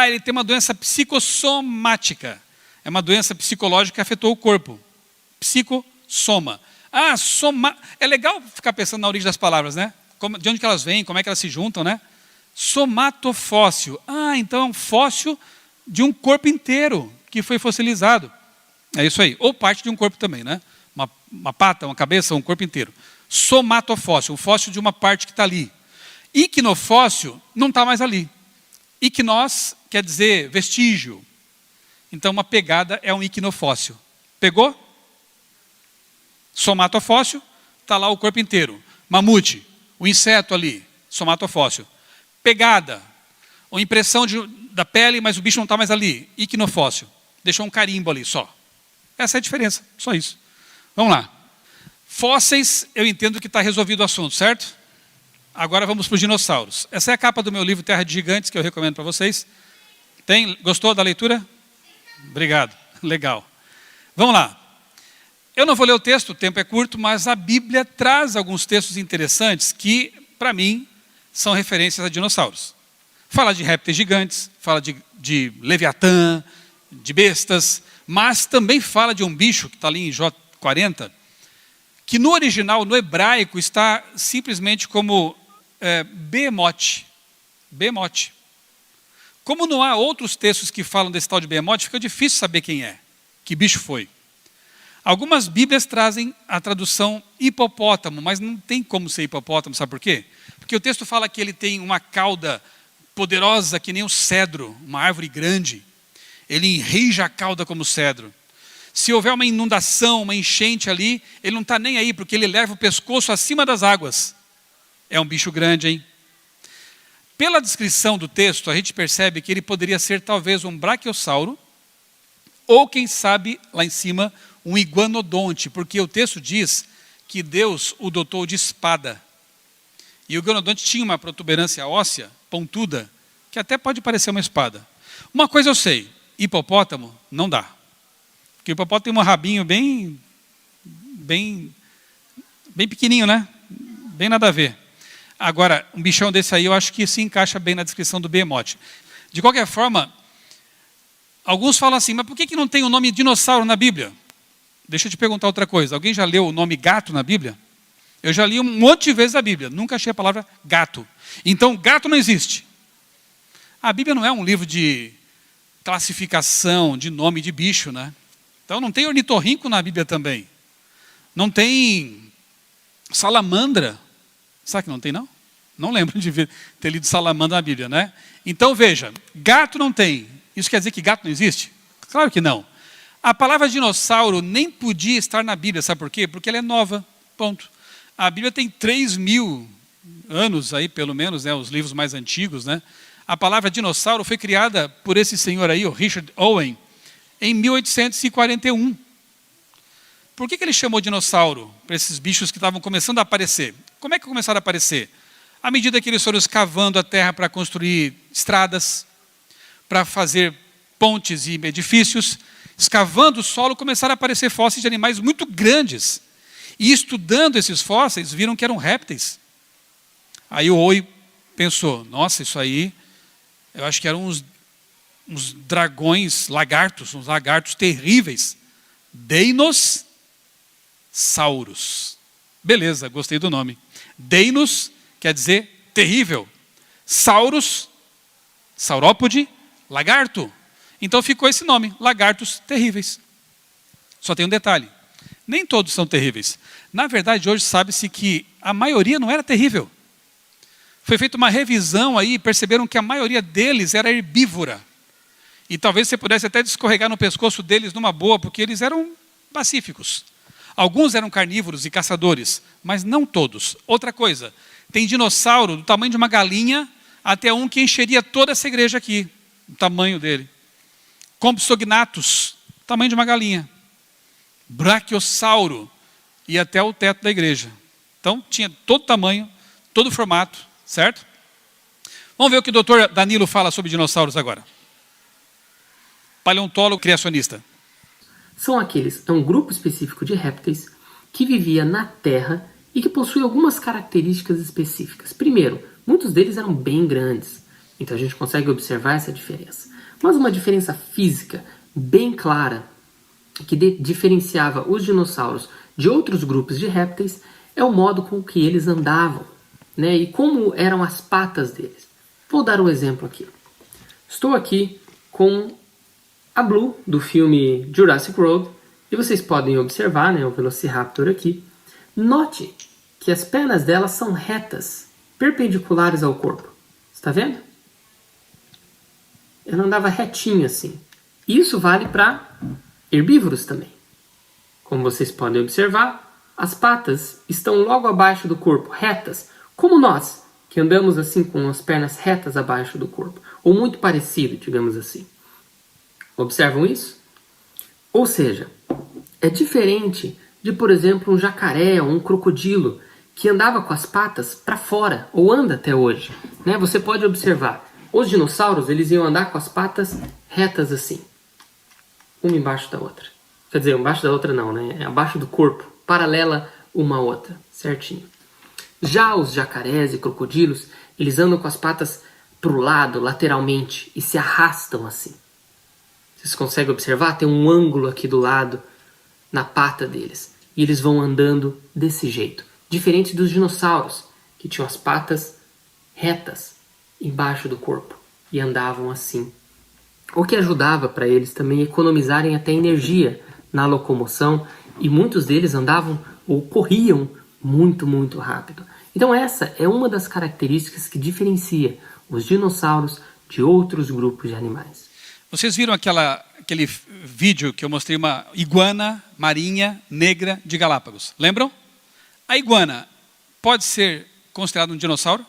Ele tem uma doença psicossomática. É uma doença psicológica que afetou o corpo. Psicossoma. É legal ficar pensando na origem das palavras, né? De onde que elas vêm, como é que elas se juntam, né? Somatofóssil. Então é um fóssil de um corpo inteiro que foi fossilizado. É isso aí. Ou parte de um corpo também, né? Uma pata, uma cabeça, um corpo inteiro. Somatofóssil, um fóssil de uma parte que está ali. Iquinofóssil não está mais ali. Iquinós quer dizer vestígio. Então uma pegada é um iquinofóssil. Pegou? Somatofóssil, está lá o corpo inteiro. Mamute, o inseto ali, somatofóssil. Pegada, ou impressão da pele, mas o bicho não está mais ali. Iquinofóssil, deixou um carimbo ali só. Essa é a diferença, só isso. Vamos lá. Fósseis, eu entendo que está resolvido o assunto, certo? Agora vamos para os dinossauros. Essa é a capa do meu livro Terra de Gigantes, que eu recomendo para vocês. Gostou da leitura? Obrigado, legal. Vamos lá. Eu não vou ler o texto, o tempo é curto, mas a Bíblia traz alguns textos interessantes que, para mim, são referências a dinossauros. Fala de répteis gigantes, fala de Leviatã, de bestas, mas também fala de um bicho, que está ali em Jó 40, que no original, no hebraico, está simplesmente como Behemoth. Behemoth. Como não há outros textos que falam desse tal de Behemoth, fica difícil saber quem é, que bicho foi. Algumas Bíblias trazem a tradução hipopótamo, mas não tem como ser hipopótamo, sabe por quê? Porque o texto fala que ele tem uma cauda poderosa que nem um cedro, uma árvore grande. Ele enrija a cauda como cedro. Se houver uma inundação, uma enchente ali, ele não está nem aí, porque ele leva o pescoço acima das águas. É um bicho grande, hein? Pela descrição do texto, a gente percebe que ele poderia ser talvez um brachiosauro, ou quem sabe, lá em cima, um iguanodonte, porque o texto diz que Deus o dotou de espada. E o iguanodonte tinha uma protuberância óssea, pontuda, que até pode parecer uma espada. Uma coisa eu sei, hipopótamo não dá. Porque o hipopótamo tem um rabinho bem pequenininho, né? Bem nada a ver. Agora, um bichão desse aí eu acho que se encaixa bem na descrição do Behemoth. De qualquer forma, alguns falam assim, mas por que não tem o nome dinossauro na Bíblia? Deixa eu te perguntar outra coisa. Alguém já leu o nome gato na Bíblia? Eu já li um monte de vezes a Bíblia. Nunca achei a palavra gato. Então, gato não existe. A Bíblia não é um livro de classificação, de nome de bicho, né? Então, não tem ornitorrinco na Bíblia também. Não tem salamandra. Sabe que não tem, não? Não lembro de ter lido salamandra na Bíblia, né? Então, veja, gato não tem. Isso quer dizer que gato não existe? Claro que não. A palavra dinossauro nem podia estar na Bíblia, sabe por quê? Porque ela é nova, ponto. A Bíblia tem 3.000 anos aí, pelo menos, né, os livros mais antigos, né? A palavra dinossauro foi criada por esse senhor aí, o Richard Owen, em 1841. Por que ele chamou dinossauro para esses bichos que estavam começando a aparecer? Como é que começaram a aparecer? À medida que eles foram escavando a terra para construir estradas, para fazer pontes e edifícios, escavando o solo, começaram a aparecer fósseis de animais muito grandes. E estudando esses fósseis, viram que eram répteis. Aí o Oi pensou, nossa, isso aí, eu acho que eram uns dragões, uns lagartos terríveis. Deinossauros. Beleza, gostei do nome. Deinos quer dizer terrível. Sauros, saurópode, lagarto. Então ficou esse nome, lagartos terríveis. Só tem um detalhe, nem todos são terríveis. Na verdade, hoje sabe-se que a maioria não era terrível. Foi feita uma revisão aí e perceberam que a maioria deles era herbívora. E talvez você pudesse até escorregar no pescoço deles numa boa, porque eles eram pacíficos. Alguns eram carnívoros e caçadores, mas não todos. Outra coisa, tem dinossauro do tamanho de uma galinha, até um que encheria toda essa igreja aqui, o tamanho dele. Compsognathus, tamanho de uma galinha. Brachiosauro, e até o teto da igreja. Então, tinha todo tamanho, todo formato, certo? Vamos ver o que o doutor Danilo fala sobre dinossauros agora. Paleontólogo criacionista. É um grupo específico de répteis que vivia na Terra e que possui algumas características específicas. Primeiro, muitos deles eram bem grandes, então a gente consegue observar essa diferença. Mas uma diferença física bem clara que diferenciava os dinossauros de outros grupos de répteis é o modo com que eles andavam, né? E como eram as patas deles. Vou dar um exemplo aqui. Estou aqui com a Blue, do filme Jurassic World, e vocês podem observar, né, o Velociraptor aqui. Note que as pernas dela são retas, perpendiculares ao corpo. Está vendo? Ela andava retinha assim. Isso vale para herbívoros também. Como vocês podem observar, as patas estão logo abaixo do corpo, retas, como nós, que andamos assim com as pernas retas abaixo do corpo, ou muito parecido, digamos assim. Observam isso? Ou seja, é diferente de, por exemplo, um jacaré ou um crocodilo que andava com as patas para fora, ou anda até hoje, né? Você pode observar, os dinossauros eles iam andar com as patas retas assim, uma embaixo da outra. Quer dizer, embaixo da outra não, né? É abaixo do corpo, paralela uma à outra, certinho. Já os jacarés e crocodilos, eles andam com as patas para o lado, lateralmente, e se arrastam assim. Vocês conseguem observar? Tem um ângulo aqui do lado, na pata deles. E eles vão andando desse jeito. Diferente dos dinossauros, que tinham as patas retas embaixo do corpo. E andavam assim. O que ajudava para eles também economizarem até energia na locomoção. E muitos deles andavam ou corriam muito, muito rápido. Então essa é uma das características que diferencia os dinossauros de outros grupos de animais. Vocês viram aquele vídeo que eu mostrei, uma iguana marinha negra de Galápagos? Lembram? A iguana pode ser considerada um dinossauro?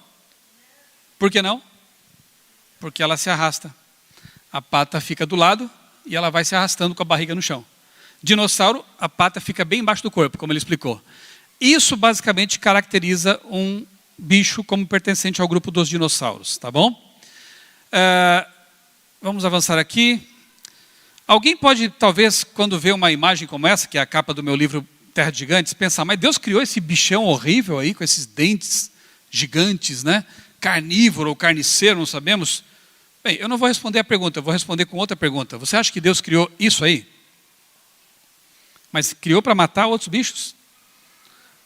Por que não? Porque ela se arrasta. A pata fica do lado e ela vai se arrastando com a barriga no chão. Dinossauro, a pata fica bem embaixo do corpo, como ele explicou. Isso basicamente caracteriza um bicho como pertencente ao grupo dos dinossauros, tá bom? Vamos avançar aqui. Alguém pode, talvez, quando vê uma imagem como essa, que é a capa do meu livro Terra de Gigantes, pensar, mas Deus criou esse bichão horrível aí, com esses dentes gigantes, né? Carnívoro ou carniceiro, não sabemos. Bem, eu não vou responder a pergunta, eu vou responder com outra pergunta. Você acha que Deus criou isso aí? Mas criou para matar outros bichos?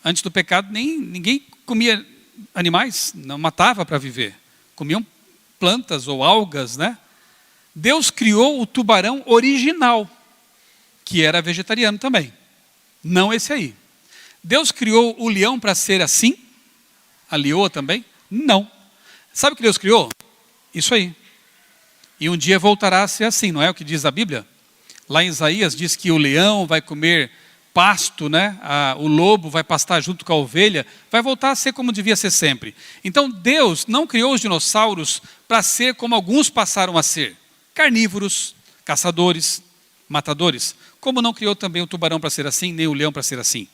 Antes do pecado, ninguém comia animais, não matava para viver. Comiam plantas ou algas, né? Deus criou o tubarão original, que era vegetariano também. Não esse aí. Deus criou o leão para ser assim? A leoa também? Não. Sabe o que Deus criou? Isso aí. E um dia voltará a ser assim, não é o que diz a Bíblia? Lá em Isaías diz que o leão vai comer pasto, né? O lobo vai pastar junto com a ovelha, vai voltar a ser como devia ser sempre. Então Deus não criou os dinossauros para ser como alguns passaram a ser. Carnívoros, caçadores, matadores. Como não criou também o tubarão para ser assim, nem o leão para ser assim.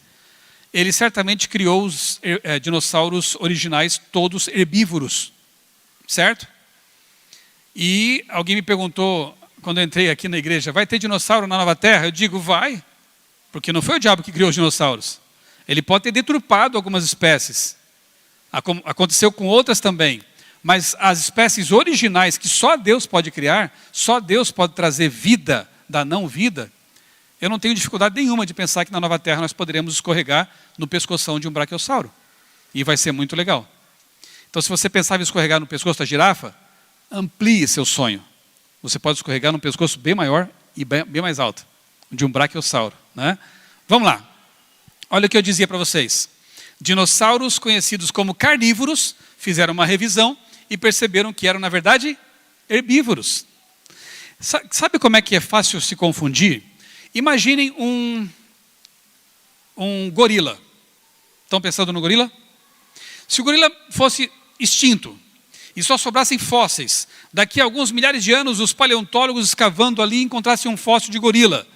ele certamente criou os dinossauros originais, todos herbívoros, certo? E alguém me perguntou, quando eu entrei aqui na igreja, vai ter dinossauro na Nova Terra? Eu digo, vai, porque não foi o diabo que criou os dinossauros. Ele pode ter deturpado algumas espécies. Aconteceu com outras também. Mas as espécies originais que só Deus pode criar, só Deus pode trazer vida da não vida, eu não tenho dificuldade nenhuma de pensar que na Nova Terra nós poderemos escorregar no pescoção de um brachiosauro. E vai ser muito legal. Então, se você pensava em escorregar no pescoço da girafa, amplie seu sonho. Você pode escorregar num pescoço bem maior e bem mais alto, de um brachiosauro, né? Vamos lá. Olha o que eu dizia para vocês. Dinossauros conhecidos como carnívoros fizeram uma revisão e perceberam que eram, na verdade, herbívoros. Sabe como é que é fácil se confundir? Imaginem um gorila. Estão pensando no gorila? Se o gorila fosse extinto e só sobrassem fósseis, daqui a alguns milhares de anos os paleontólogos escavando ali encontrassem um fóssil de gorila.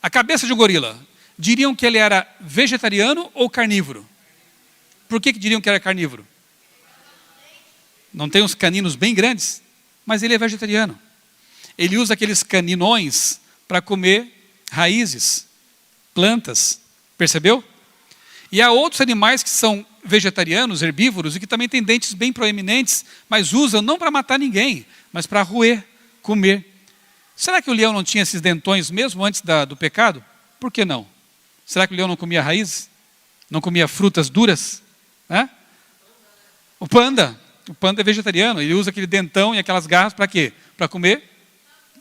A cabeça de um gorila, diriam que ele era vegetariano ou carnívoro? Por que diriam que era carnívoro? Não tem uns caninos bem grandes, mas ele é vegetariano. Ele usa aqueles caninões para comer raízes, plantas, percebeu? E há outros animais que são vegetarianos, herbívoros, e que também têm dentes bem proeminentes, mas usam não para matar ninguém, mas para roer, comer. Será que o leão não tinha esses dentões mesmo antes do pecado? Por que não? Será que o leão não comia raízes? Não comia frutas duras? O panda é vegetariano, ele usa aquele dentão e aquelas garras para quê? Para comer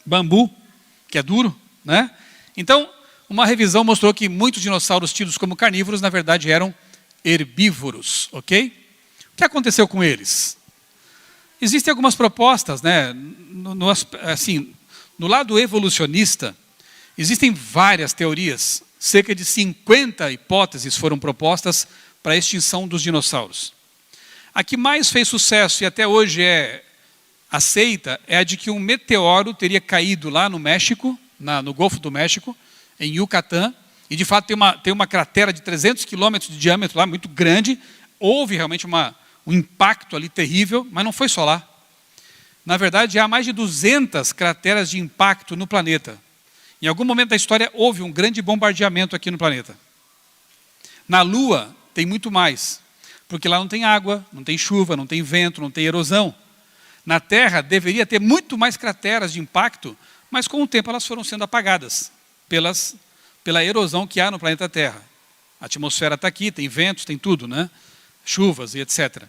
bambu, que é duro, né? Então, uma revisão mostrou que muitos dinossauros tidos como carnívoros, na verdade, eram herbívoros, ok? O que aconteceu com eles? Existem algumas propostas, né? No lado evolucionista, existem várias teorias. Cerca de 50 hipóteses foram propostas para a extinção dos dinossauros. A que mais fez sucesso e até hoje é aceita é a de que um meteoro teria caído lá no México, no Golfo do México, em Yucatán, e de fato tem uma cratera de 300 quilômetros de diâmetro lá, muito grande. Houve realmente um impacto ali terrível, mas não foi só lá. Na verdade, há mais de 200 crateras de impacto no planeta. Em algum momento da história, houve um grande bombardeamento aqui no planeta. Na Lua, tem muito mais, porque lá não tem água, não tem chuva, não tem vento, não tem erosão. Na Terra, deveria ter muito mais crateras de impacto, mas com o tempo elas foram sendo apagadas pela erosão que há no planeta Terra. A atmosfera está aqui, tem ventos, tem tudo, né? Chuvas e etc.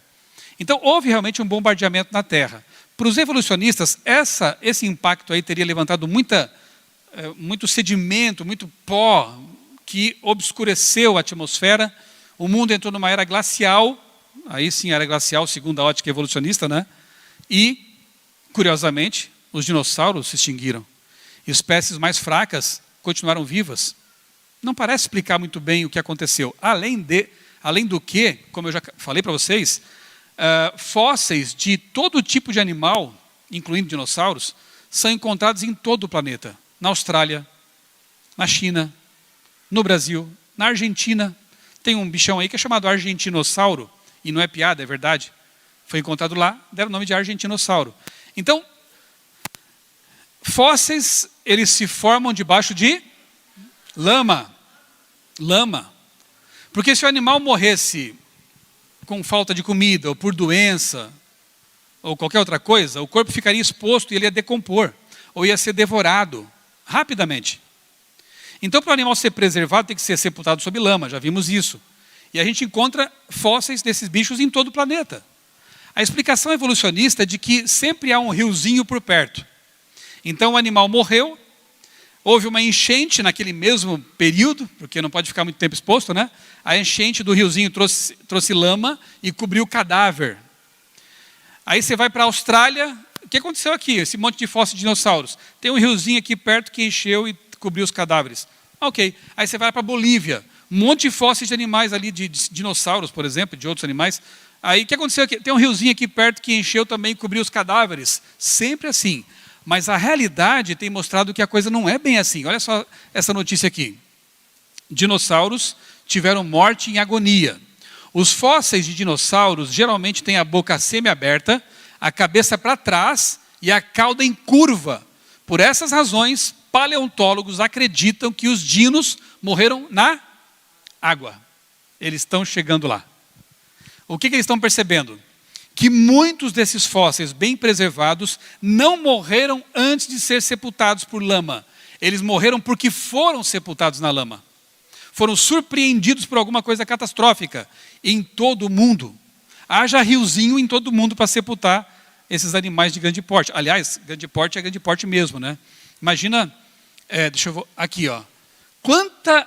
Então, houve realmente um bombardeamento na Terra. Para os evolucionistas, esse impacto aí teria levantado muito sedimento, muito pó, que obscureceu a atmosfera. O mundo entrou numa era glacial, aí sim era glacial, segundo a ótica evolucionista, né? E, curiosamente, os dinossauros se extinguiram. Espécies mais fracas continuaram vivas. Não parece explicar muito bem o que aconteceu. Além do que, como eu já falei para vocês, fósseis de todo tipo de animal, incluindo dinossauros, são encontrados em todo o planeta. Na Austrália, na China, no Brasil, na Argentina. Tem um bichão aí que é chamado argentinossauro, e não é piada, é verdade. Foi encontrado lá, deram o nome de argentinossauro. Então, fósseis, eles se formam debaixo de lama. Porque se o animal morresse com falta de comida, ou por doença, ou qualquer outra coisa, o corpo ficaria exposto e ele ia decompor, ou ia ser devorado rapidamente. Então, para o animal ser preservado, tem que ser sepultado sob lama, já vimos isso. E a gente encontra fósseis desses bichos em todo o planeta. A explicação evolucionista é de que sempre há um riozinho por perto. Então, o animal morreu, houve uma enchente naquele mesmo período, porque não pode ficar muito tempo exposto, né? A enchente do riozinho trouxe lama e cobriu o cadáver. Aí você vai para a Austrália, o que aconteceu aqui? Esse monte de fósseis de dinossauros. Tem um riozinho aqui perto que encheu e cobriu os cadáveres. Ok. Aí você vai para a Bolívia, um monte de fósseis de animais ali, de dinossauros, por exemplo, de outros animais. Aí o que aconteceu aqui? Tem um riozinho aqui perto que encheu também e cobriu os cadáveres. Sempre assim. Mas a realidade tem mostrado que a coisa não é bem assim. Olha só essa notícia aqui. Dinossauros tiveram morte em agonia. Os fósseis de dinossauros geralmente têm a boca semi-aberta, a cabeça para trás e a cauda em curva. Por essas razões, paleontólogos acreditam que os dinos morreram na água. Eles estão chegando lá. O que eles estão percebendo? Que muitos desses fósseis bem preservados não morreram antes de ser sepultados por lama. Eles morreram porque foram sepultados na lama. Foram surpreendidos por alguma coisa catastrófica em todo o mundo. Haja riozinho em todo o mundo para sepultar esses animais de grande porte. Aliás, grande porte é grande porte mesmo, né? Imagina, deixa eu ver, aqui, ó. Quanta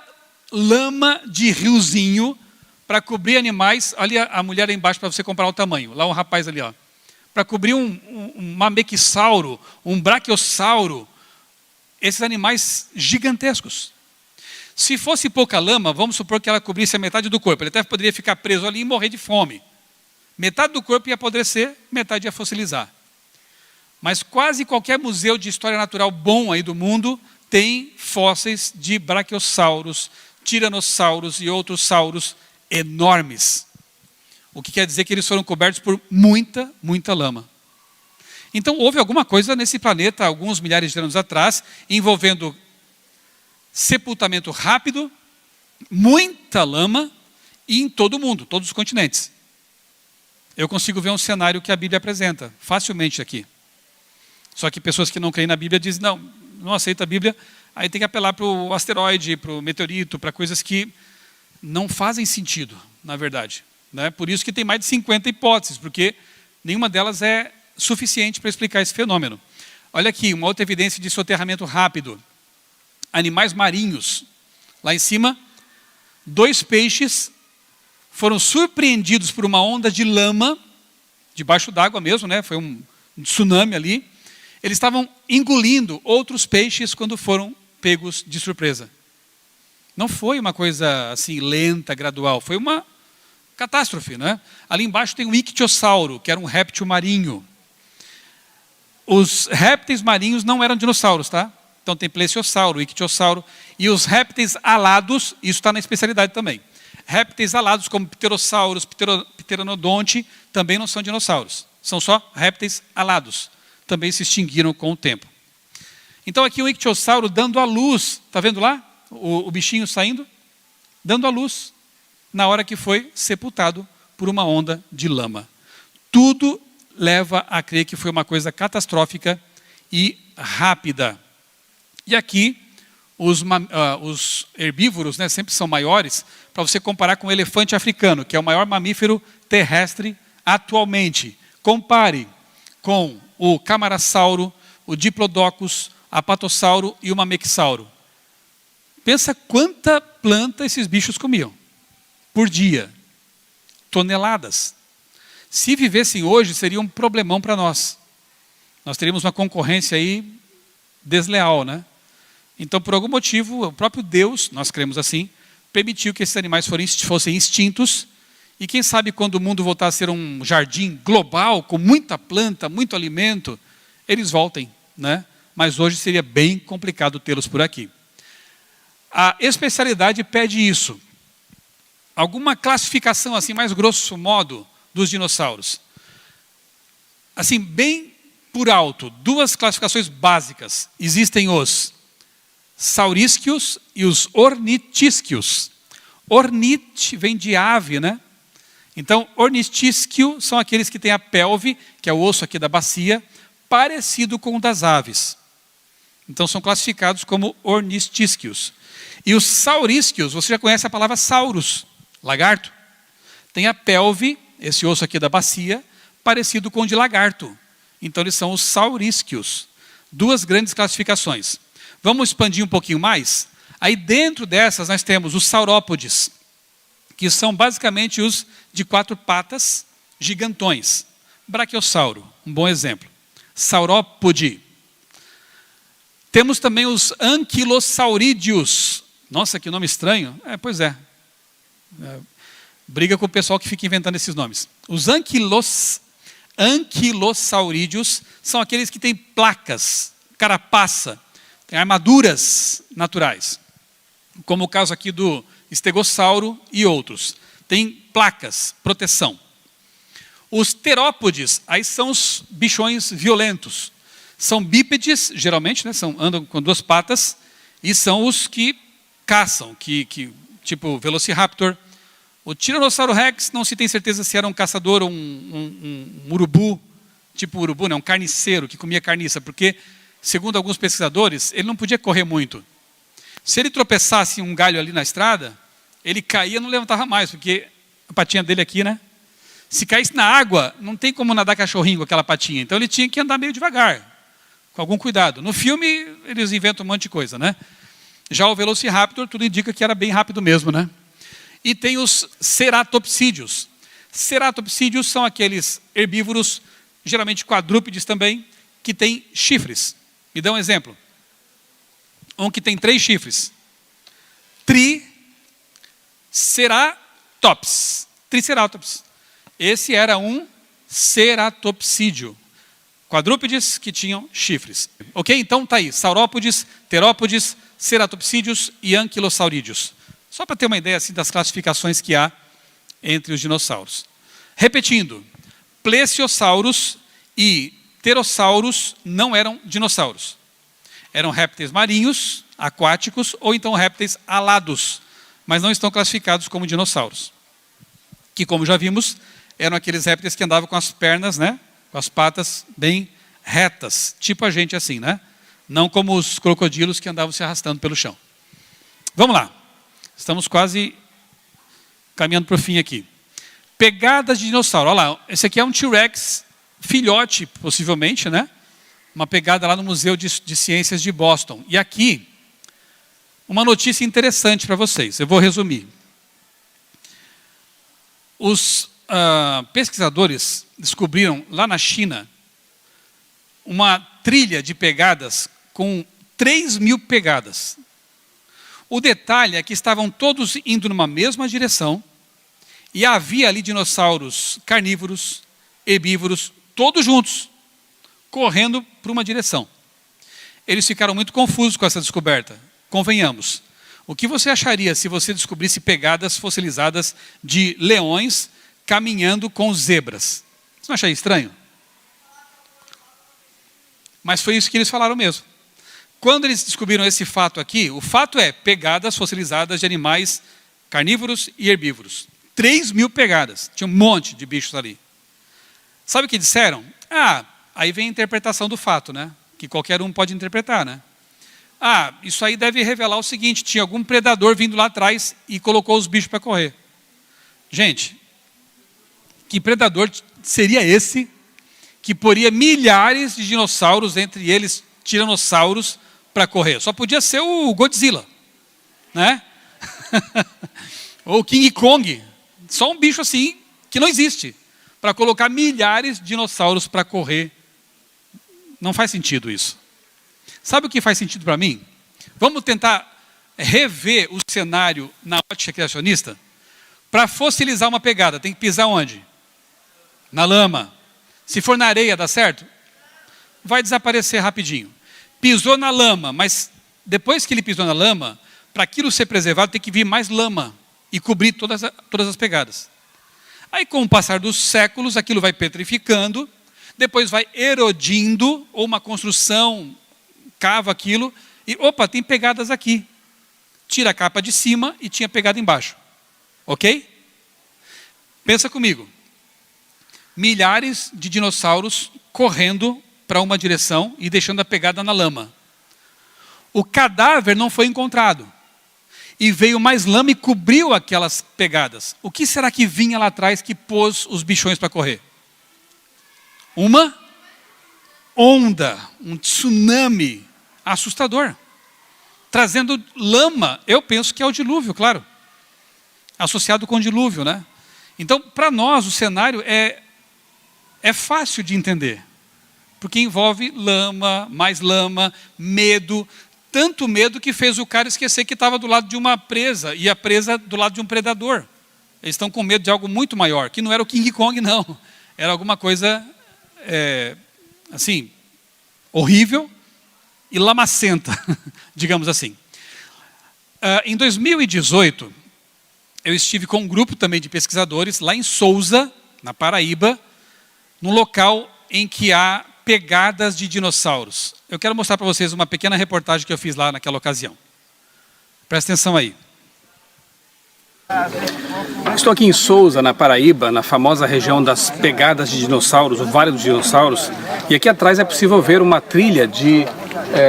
lama de riozinho para cobrir animais. Ali a mulher aí embaixo para você comprar o tamanho. Lá um rapaz ali, ó. Para cobrir um mamequisauro, um braquiossauro. Esses animais gigantescos. Se fosse pouca lama, vamos supor que ela cobrisse a metade do corpo. Ele até poderia ficar preso ali e morrer de fome. Metade do corpo ia apodrecer, metade ia fossilizar. Mas quase qualquer museu de história natural bom aí do mundo tem fósseis de braquiossauros, tiranossauros e outros sauros enormes. O que quer dizer que eles foram cobertos por muita, muita lama. Então houve alguma coisa nesse planeta, alguns milhares de anos atrás, envolvendo sepultamento rápido, muita lama e em todo o mundo, todos os continentes. Eu consigo ver um cenário que a Bíblia apresenta, facilmente aqui. Só que pessoas que não creem na Bíblia dizem, não aceita a Bíblia, aí tem que apelar para o asteroide, para o meteorito, para coisas que não fazem sentido, na verdade. Né? Por isso que tem mais de 50 hipóteses, porque nenhuma delas é suficiente para explicar esse fenômeno. Olha aqui, uma outra evidência de soterramento rápido. Animais marinhos. Lá em cima, 2 peixes foram surpreendidos por uma onda de lama, debaixo d'água mesmo, né? Foi um tsunami ali. Eles estavam engolindo outros peixes quando foram pegos de surpresa. Não foi uma coisa assim lenta, gradual, foi uma catástrofe, né? Ali embaixo tem o ictiosauro, que era um réptil marinho. Os répteis marinhos não eram dinossauros, tá? Então tem plesiosauro, ictiosauro. E os répteis alados, isso está na especialidade também. Répteis alados como pterossauros, pteranodonte, também não são dinossauros. São só répteis alados. Também se extinguiram com o tempo. Então aqui o ictiosauro dando à luz, está vendo lá? O bichinho saindo, dando à luz, na hora que foi sepultado por uma onda de lama. Tudo leva a crer que foi uma coisa catastrófica e rápida. E aqui, os herbívoros, né, sempre são maiores, para você comparar com o elefante africano, que é o maior mamífero terrestre atualmente. Compare com o camarasauro, o diplodocus, a apatossauro e o mamequisauro. Pensa quanta planta esses bichos comiam por dia. Toneladas. Se vivessem hoje, seria um problemão para nós. Nós teríamos uma concorrência aí desleal, né? Então, por algum motivo, o próprio Deus, nós cremos assim, permitiu que esses animais fossem extintos. E quem sabe quando o mundo voltar a ser um jardim global, com muita planta, muito alimento, eles voltem, né? Mas hoje seria bem complicado tê-los por aqui. A especialidade pede isso. Alguma classificação, assim, mais grosso modo, dos dinossauros. Assim, bem por alto, 2 classificações básicas. Existem os saurísquios e os ornitísquios. Ornite vem de ave, né? Então, ornitísquio são aqueles que têm a pelve, que é o osso aqui da bacia, parecido com o das aves. Então, são classificados como ornitísquios. E os saurísquios, você já conhece a palavra saurus, lagarto. Tem a pelve, esse osso aqui da bacia, parecido com o de lagarto. Então, eles são os saurísquios. 2 grandes classificações. Vamos expandir um pouquinho mais? Aí dentro dessas nós temos os saurópodes, que são basicamente os de 4 patas, gigantões. Braquiossauro, um bom exemplo. Saurópode. Temos também os anquilosaurídeos. Nossa, que nome estranho. Pois é. Briga com o pessoal que fica inventando esses nomes. Os anquilosaurídeos são aqueles que têm placas, carapaça, têm armaduras naturais. Como o caso aqui do estegossauro e outros. Tem placas, proteção. Os terópodes, aí são os bichões violentos. São bípedes, geralmente, né, andam com 2 patas, e são os que caçam, tipo Velociraptor. O Tiranossauro Rex, não se tem certeza se era um caçador ou um urubu, tipo urubu, né, um carniceiro que comia carniça, porque, segundo alguns pesquisadores, ele não podia correr muito. Se ele tropeçasse em um galho ali na estrada, ele caía e não levantava mais, porque a patinha dele aqui, né? Se caísse na água, não tem como nadar cachorrinho com aquela patinha. Então ele tinha que andar meio devagar, com algum cuidado. No filme, eles inventam um monte de coisa, né? Já o Velociraptor, tudo indica que era bem rápido mesmo, né? E tem os ceratopsídeos. Ceratopsídeos são aqueles herbívoros, geralmente quadrúpedes também, que têm chifres. Me dá um exemplo. Um que tem 3 chifres. Triceratops. Triceratops. Esse era um ceratopsídeo. Quadrúpedes que tinham chifres. Ok? Então tá aí. Saurópodes, terópodes, ceratopsídeos e anquilosaurídeos. Só para ter uma ideia assim, das classificações que há entre os dinossauros. Repetindo. Plesiosauros e pterossauros não eram dinossauros. Eram répteis marinhos, aquáticos ou então répteis alados, mas não estão classificados como dinossauros. Que, como já vimos, eram aqueles répteis que andavam com as pernas, né, com as patas bem retas, tipo a gente assim, né? Não como os crocodilos que andavam se arrastando pelo chão. Vamos lá. Estamos quase caminhando para o fim aqui. Pegadas de dinossauro. Olha lá, esse aqui é um T-Rex filhote, possivelmente, né? Uma pegada lá no Museu de Ciências de Boston. E aqui, uma notícia interessante para vocês. Eu vou resumir. Os pesquisadores descobriram lá na China uma trilha de pegadas com 3.000 pegadas. O detalhe é que estavam todos indo numa mesma direção e havia ali dinossauros carnívoros, herbívoros, todos juntos, correndo para uma direção. Eles ficaram muito confusos com essa descoberta. Convenhamos. O que você acharia se você descobrisse pegadas fossilizadas de leões caminhando com zebras? Você não acharia estranho? Mas foi isso que eles falaram mesmo. Quando eles descobriram esse fato aqui, o fato é pegadas fossilizadas de animais carnívoros e herbívoros. 3.000 pegadas. Tinha um monte de bichos ali. Sabe o que disseram? Aí vem a interpretação do fato, né? Que qualquer um pode interpretar, né? Isso aí deve revelar o seguinte: tinha algum predador vindo lá atrás e colocou os bichos para correr. Gente, que predador seria esse que poria milhares de dinossauros, entre eles tiranossauros, para correr? Só podia ser o Godzilla, né? Ou King Kong. Só um bicho assim que não existe para colocar milhares de dinossauros para correr. Não faz sentido isso. Sabe o que faz sentido para mim? Vamos tentar rever o cenário na ótica criacionista? Para fossilizar uma pegada, tem que pisar onde? Na lama. Se for na areia, dá certo? Vai desaparecer rapidinho. Pisou na lama, mas depois que ele pisou na lama, para aquilo ser preservado, tem que vir mais lama e cobrir todas as pegadas. Aí, com o passar dos séculos, aquilo vai petrificando, depois vai erodindo, ou uma construção cava aquilo, e opa, tem pegadas aqui. Tira a capa de cima e tinha pegada embaixo. Ok? Pensa comigo. Milhares de dinossauros correndo para uma direção e deixando a pegada na lama. O cadáver não foi encontrado. E veio mais lama e cobriu aquelas pegadas. O que será que vinha lá atrás que pôs os bichões para correr? Uma onda, um tsunami assustador. Trazendo lama, eu penso que é o dilúvio, claro. Associado com o dilúvio, né? Então, para nós, o cenário é fácil de entender. Porque envolve lama, mais lama, medo. Tanto medo que fez o cara esquecer que estava do lado de uma presa e a presa do lado de um predador. Eles estão com medo de algo muito maior, que não era o King Kong, não. Era alguma coisa, assim, horrível e lamacenta, digamos assim. Em 2018, eu estive com um grupo também de pesquisadores lá em Sousa, na Paraíba, num local em que há pegadas de dinossauros. Eu quero mostrar para vocês uma pequena reportagem que eu fiz lá naquela ocasião. Presta atenção aí. Estou aqui em Sousa, na Paraíba, na famosa região das pegadas de dinossauros, o Vale dos Dinossauros. E aqui atrás é possível ver uma trilha de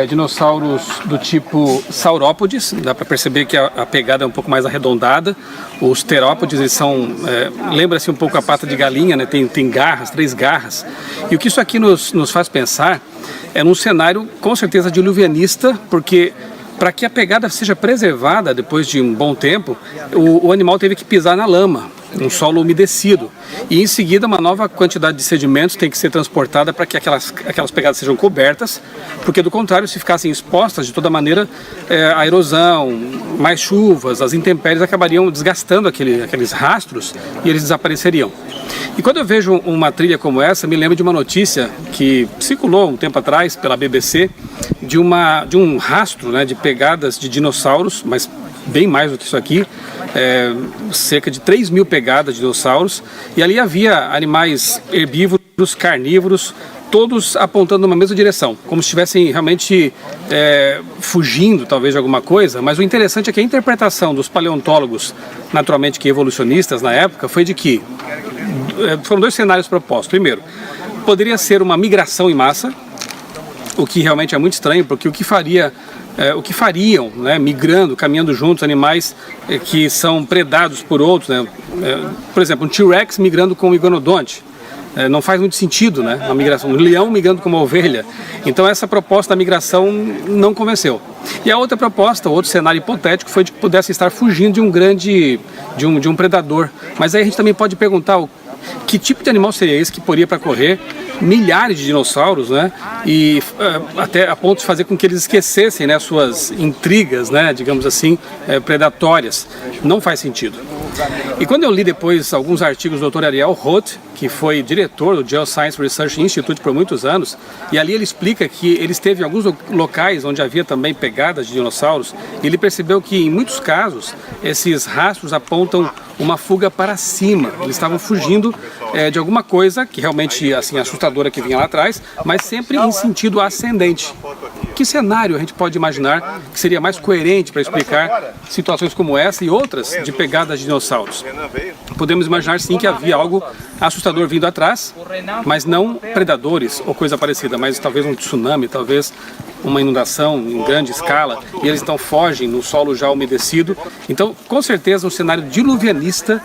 dinossauros do tipo saurópodes. Dá para perceber que a pegada é um pouco mais arredondada. Os terópodes, eles são, lembra-se um pouco a pata de galinha, né? Tem garras, 3 garras. E o que isso aqui nos faz pensar é num cenário com certeza diluvianista, porque para que a pegada seja preservada depois de um bom tempo, o animal teve que pisar na lama, um solo umedecido. E em seguida uma nova quantidade de sedimentos tem que ser transportada para que aquelas pegadas sejam cobertas, porque do contrário, se ficassem expostas de toda maneira, a erosão, mais chuvas, as intempéries acabariam desgastando aqueles rastros e eles desapareceriam. E quando eu vejo uma trilha como essa, me lembro de uma notícia que circulou um tempo atrás pela BBC, de um rastro, né, de pegadas de dinossauros, mas bem mais do que isso aqui, cerca de 3.000 pegadas de dinossauros, e ali havia animais herbívoros, carnívoros, todos apontando numa mesma direção, como se estivessem realmente fugindo talvez de alguma coisa. Mas o interessante é que a interpretação dos paleontólogos, naturalmente que evolucionistas na época, foi de que foram 2 cenários propostos. Primeiro, poderia ser uma migração em massa, o que realmente é muito estranho, porque o que fariam, né, migrando, caminhando juntos, animais que são predados por outros, né? Por exemplo, um T-Rex migrando com um iguanodonte. Não faz muito sentido, né, uma migração. Um leão migrando com uma ovelha. Então essa proposta da migração não convenceu. E a outra proposta, o outro cenário hipotético, foi de que pudessem estar fugindo de um predador. Mas aí a gente também pode perguntar que tipo de animal seria esse que poderia para correr milhares de dinossauros, né? E até a ponto de fazer com que eles esquecessem, né, suas intrigas, né, digamos assim, predatórias. Não faz sentido. E quando eu li depois alguns artigos do Dr. Ariel Roth, que foi diretor do Geoscience Research Institute por muitos anos, e ali ele explica que ele esteve em alguns locais onde havia também pegadas de dinossauros, e ele percebeu que em muitos casos esses rastros apontam uma fuga para cima. Eles estavam fugindo de alguma coisa que realmente assim assustadora que vinha lá atrás, mas sempre em sentido ascendente. Que cenário a gente pode imaginar que seria mais coerente para explicar situações como essa e outras de pegadas de dinossauros? Podemos imaginar sim que havia algo assustador vindo atrás, mas não predadores ou coisa parecida, mas talvez um tsunami, talvez uma inundação em grande escala, e eles então fogem no solo já umedecido. Então, com certeza, um cenário diluvianista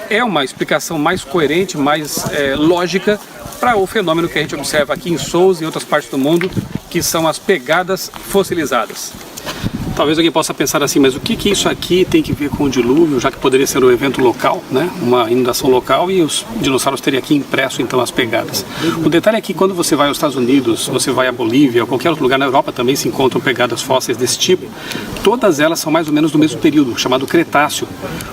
é uma explicação mais coerente, mais lógica para o fenômeno que a gente observa aqui em Sousa e em outras partes do mundo, que são as pegadas fossilizadas. Talvez alguém possa pensar assim, mas o que isso aqui tem que ver com o dilúvio, já que poderia ser um evento local, né? Uma inundação local, e os dinossauros teriam aqui impresso então as pegadas. O detalhe é que quando você vai aos Estados Unidos, você vai à Bolívia ou qualquer outro lugar na Europa também se encontram pegadas fósseis desse tipo. Todas elas são mais ou menos do mesmo período, chamado Cretáceo,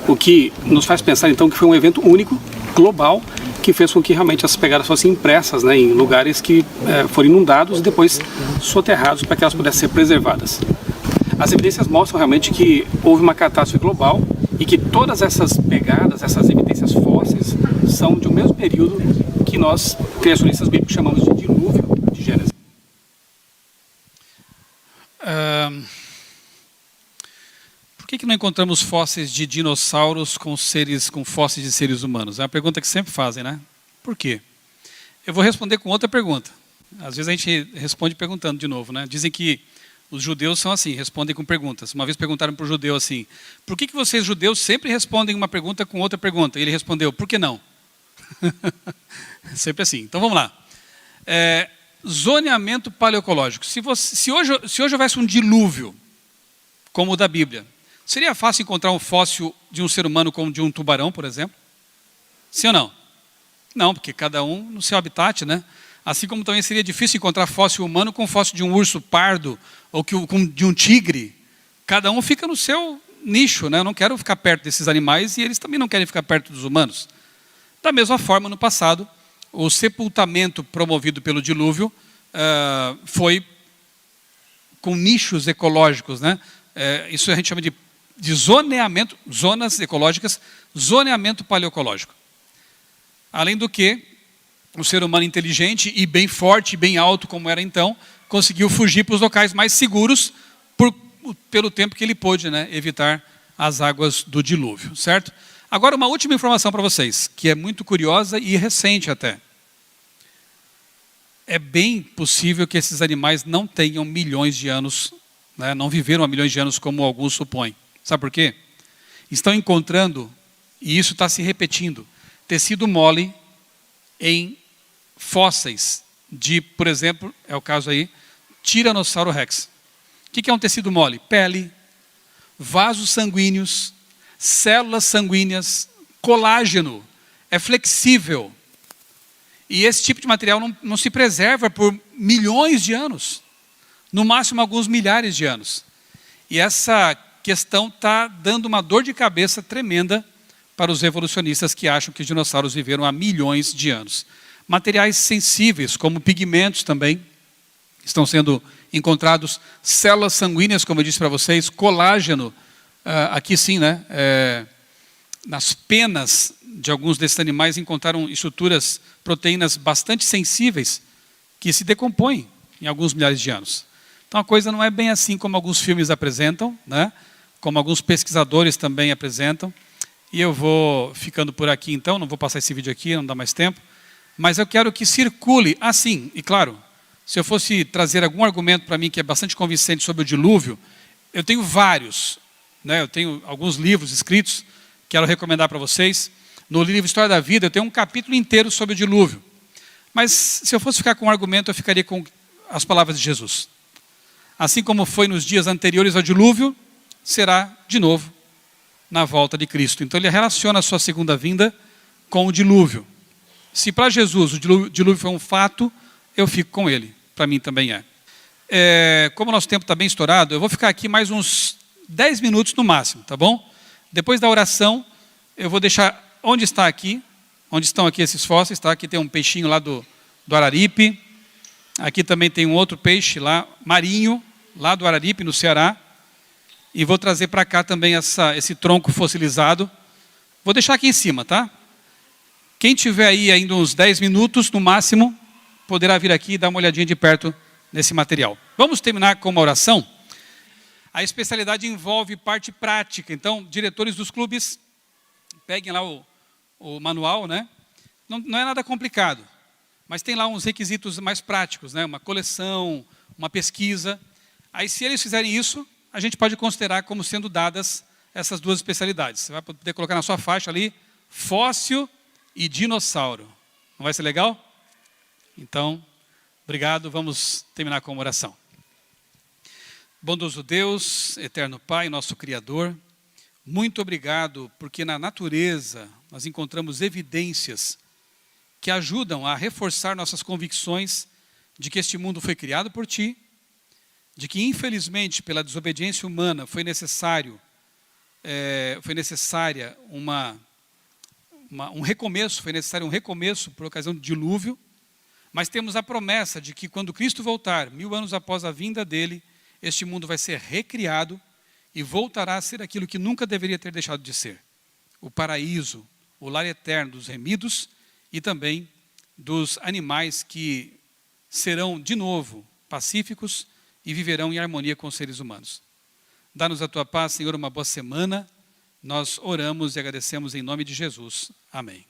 o que nos faz pensar então que foi um evento único, global, que fez com que realmente as pegadas fossem impressas, né, em lugares que foram inundados e depois soterrados para que elas pudessem ser preservadas. As evidências mostram realmente que houve uma catástrofe global e que todas essas pegadas, essas evidências fósseis, são de um mesmo período que nós, criacionistas bíblicos, chamamos de dilúvio de Gênesis. Por que não encontramos fósseis de dinossauros com fósseis de seres humanos? É uma pergunta que sempre fazem, né? Por quê? Eu vou responder com outra pergunta. Às vezes a gente responde perguntando de novo, né? Dizem que os judeus são assim, respondem com perguntas. Uma vez perguntaram para o judeu assim, por que vocês judeus sempre respondem uma pergunta com outra pergunta? E ele respondeu, por que não? Sempre assim. Então vamos lá. Zoneamento paleoecológico. Se hoje houvesse um dilúvio, como o da Bíblia, seria fácil encontrar um fóssil de um ser humano como de um tubarão, por exemplo? Sim ou não? Não, porque cada um no seu habitat, né? Assim como também seria difícil encontrar fóssil humano com fóssil de um urso pardo ou de um tigre. Cada um fica no seu nicho, né? Eu não quero ficar perto desses animais e eles também não querem ficar perto dos humanos. Da mesma forma, no passado, o sepultamento promovido pelo dilúvio foi com nichos ecológicos, né? Isso a gente chama de de zoneamento, zonas ecológicas, zoneamento paleoecológico. Além do que, o ser humano inteligente e bem forte, bem alto como era então, conseguiu fugir para os locais mais seguros pelo tempo que ele pôde, né, evitar as águas do dilúvio, certo? Agora, uma última informação para vocês, que é muito curiosa e recente até. É bem possível que esses animais não tenham milhões de anos, né, não viveram há milhões de anos como alguns supõem. Sabe por quê? Estão encontrando, e isso está se repetindo, tecido mole em fósseis de, por exemplo, é o caso aí, Tiranossauro Rex. O que é um tecido mole? Pele, vasos sanguíneos, células sanguíneas, colágeno, é flexível. E esse tipo de material não se preserva por milhões de anos, no máximo alguns milhares de anos. E essa questão está dando uma dor de cabeça tremenda para os evolucionistas que acham que os dinossauros viveram há milhões de anos. Materiais sensíveis, como pigmentos também, estão sendo encontrados, células sanguíneas, como eu disse para vocês, colágeno, aqui sim, né? Nas penas de alguns desses animais encontraram estruturas, proteínas bastante sensíveis, que se decompõem em alguns milhares de anos. Então a coisa não é bem assim como alguns filmes apresentam, né? Como alguns pesquisadores também apresentam. E eu vou ficando por aqui então, não vou passar esse vídeo aqui, não dá mais tempo. Mas eu quero que circule, assim, e claro, se eu fosse trazer algum argumento para mim que é bastante convincente sobre o dilúvio, eu tenho vários, né? Eu tenho alguns livros escritos, quero recomendar para vocês. No livro História da Vida, eu tenho um capítulo inteiro sobre o dilúvio. Mas se eu fosse ficar com um argumento, eu ficaria com as palavras de Jesus. Assim como foi nos dias anteriores ao dilúvio, será de novo na volta de Cristo. Então ele relaciona a sua segunda vinda com o dilúvio. Se para Jesus o dilúvio foi um fato, eu fico com ele. Para mim também é. Como o nosso tempo está bem estourado, eu vou ficar aqui mais uns 10 minutos no máximo, tá bom? Depois da oração, eu vou deixar onde está aqui, onde estão aqui esses fósseis, tá? Aqui tem um peixinho lá do Araripe. Aqui também tem um outro peixe lá, marinho, lá do Araripe, no Ceará. E vou trazer para cá também esse tronco fossilizado. Vou deixar aqui em cima, tá? Quem tiver aí ainda uns 10 minutos, no máximo, poderá vir aqui e dar uma olhadinha de perto nesse material. Vamos terminar com uma oração? A especialidade envolve parte prática. Então, diretores dos clubes, peguem lá o manual, né? Não é nada complicado, mas tem lá uns requisitos mais práticos, né? Uma coleção, uma pesquisa. Aí, se eles fizerem isso, a gente pode considerar como sendo dadas essas duas especialidades. Você vai poder colocar na sua faixa ali, fóssil e dinossauro. Não vai ser legal? Então, obrigado. Vamos terminar com uma oração. Bondoso Deus, eterno Pai, nosso Criador, muito obrigado porque na natureza nós encontramos evidências que ajudam a reforçar nossas convicções de que este mundo foi criado por Ti, de que infelizmente pela desobediência humana foi necessária um recomeço por ocasião do dilúvio, mas temos a promessa de que quando Cristo voltar, 1000 anos após a vinda dele, este mundo vai ser recriado e voltará a ser aquilo que nunca deveria ter deixado de ser. O paraíso, o lar eterno dos remidos e também dos animais que serão de novo pacíficos e viverão em harmonia com os seres humanos. Dá-nos a tua paz, Senhor, uma boa semana. Nós oramos e agradecemos em nome de Jesus. Amém.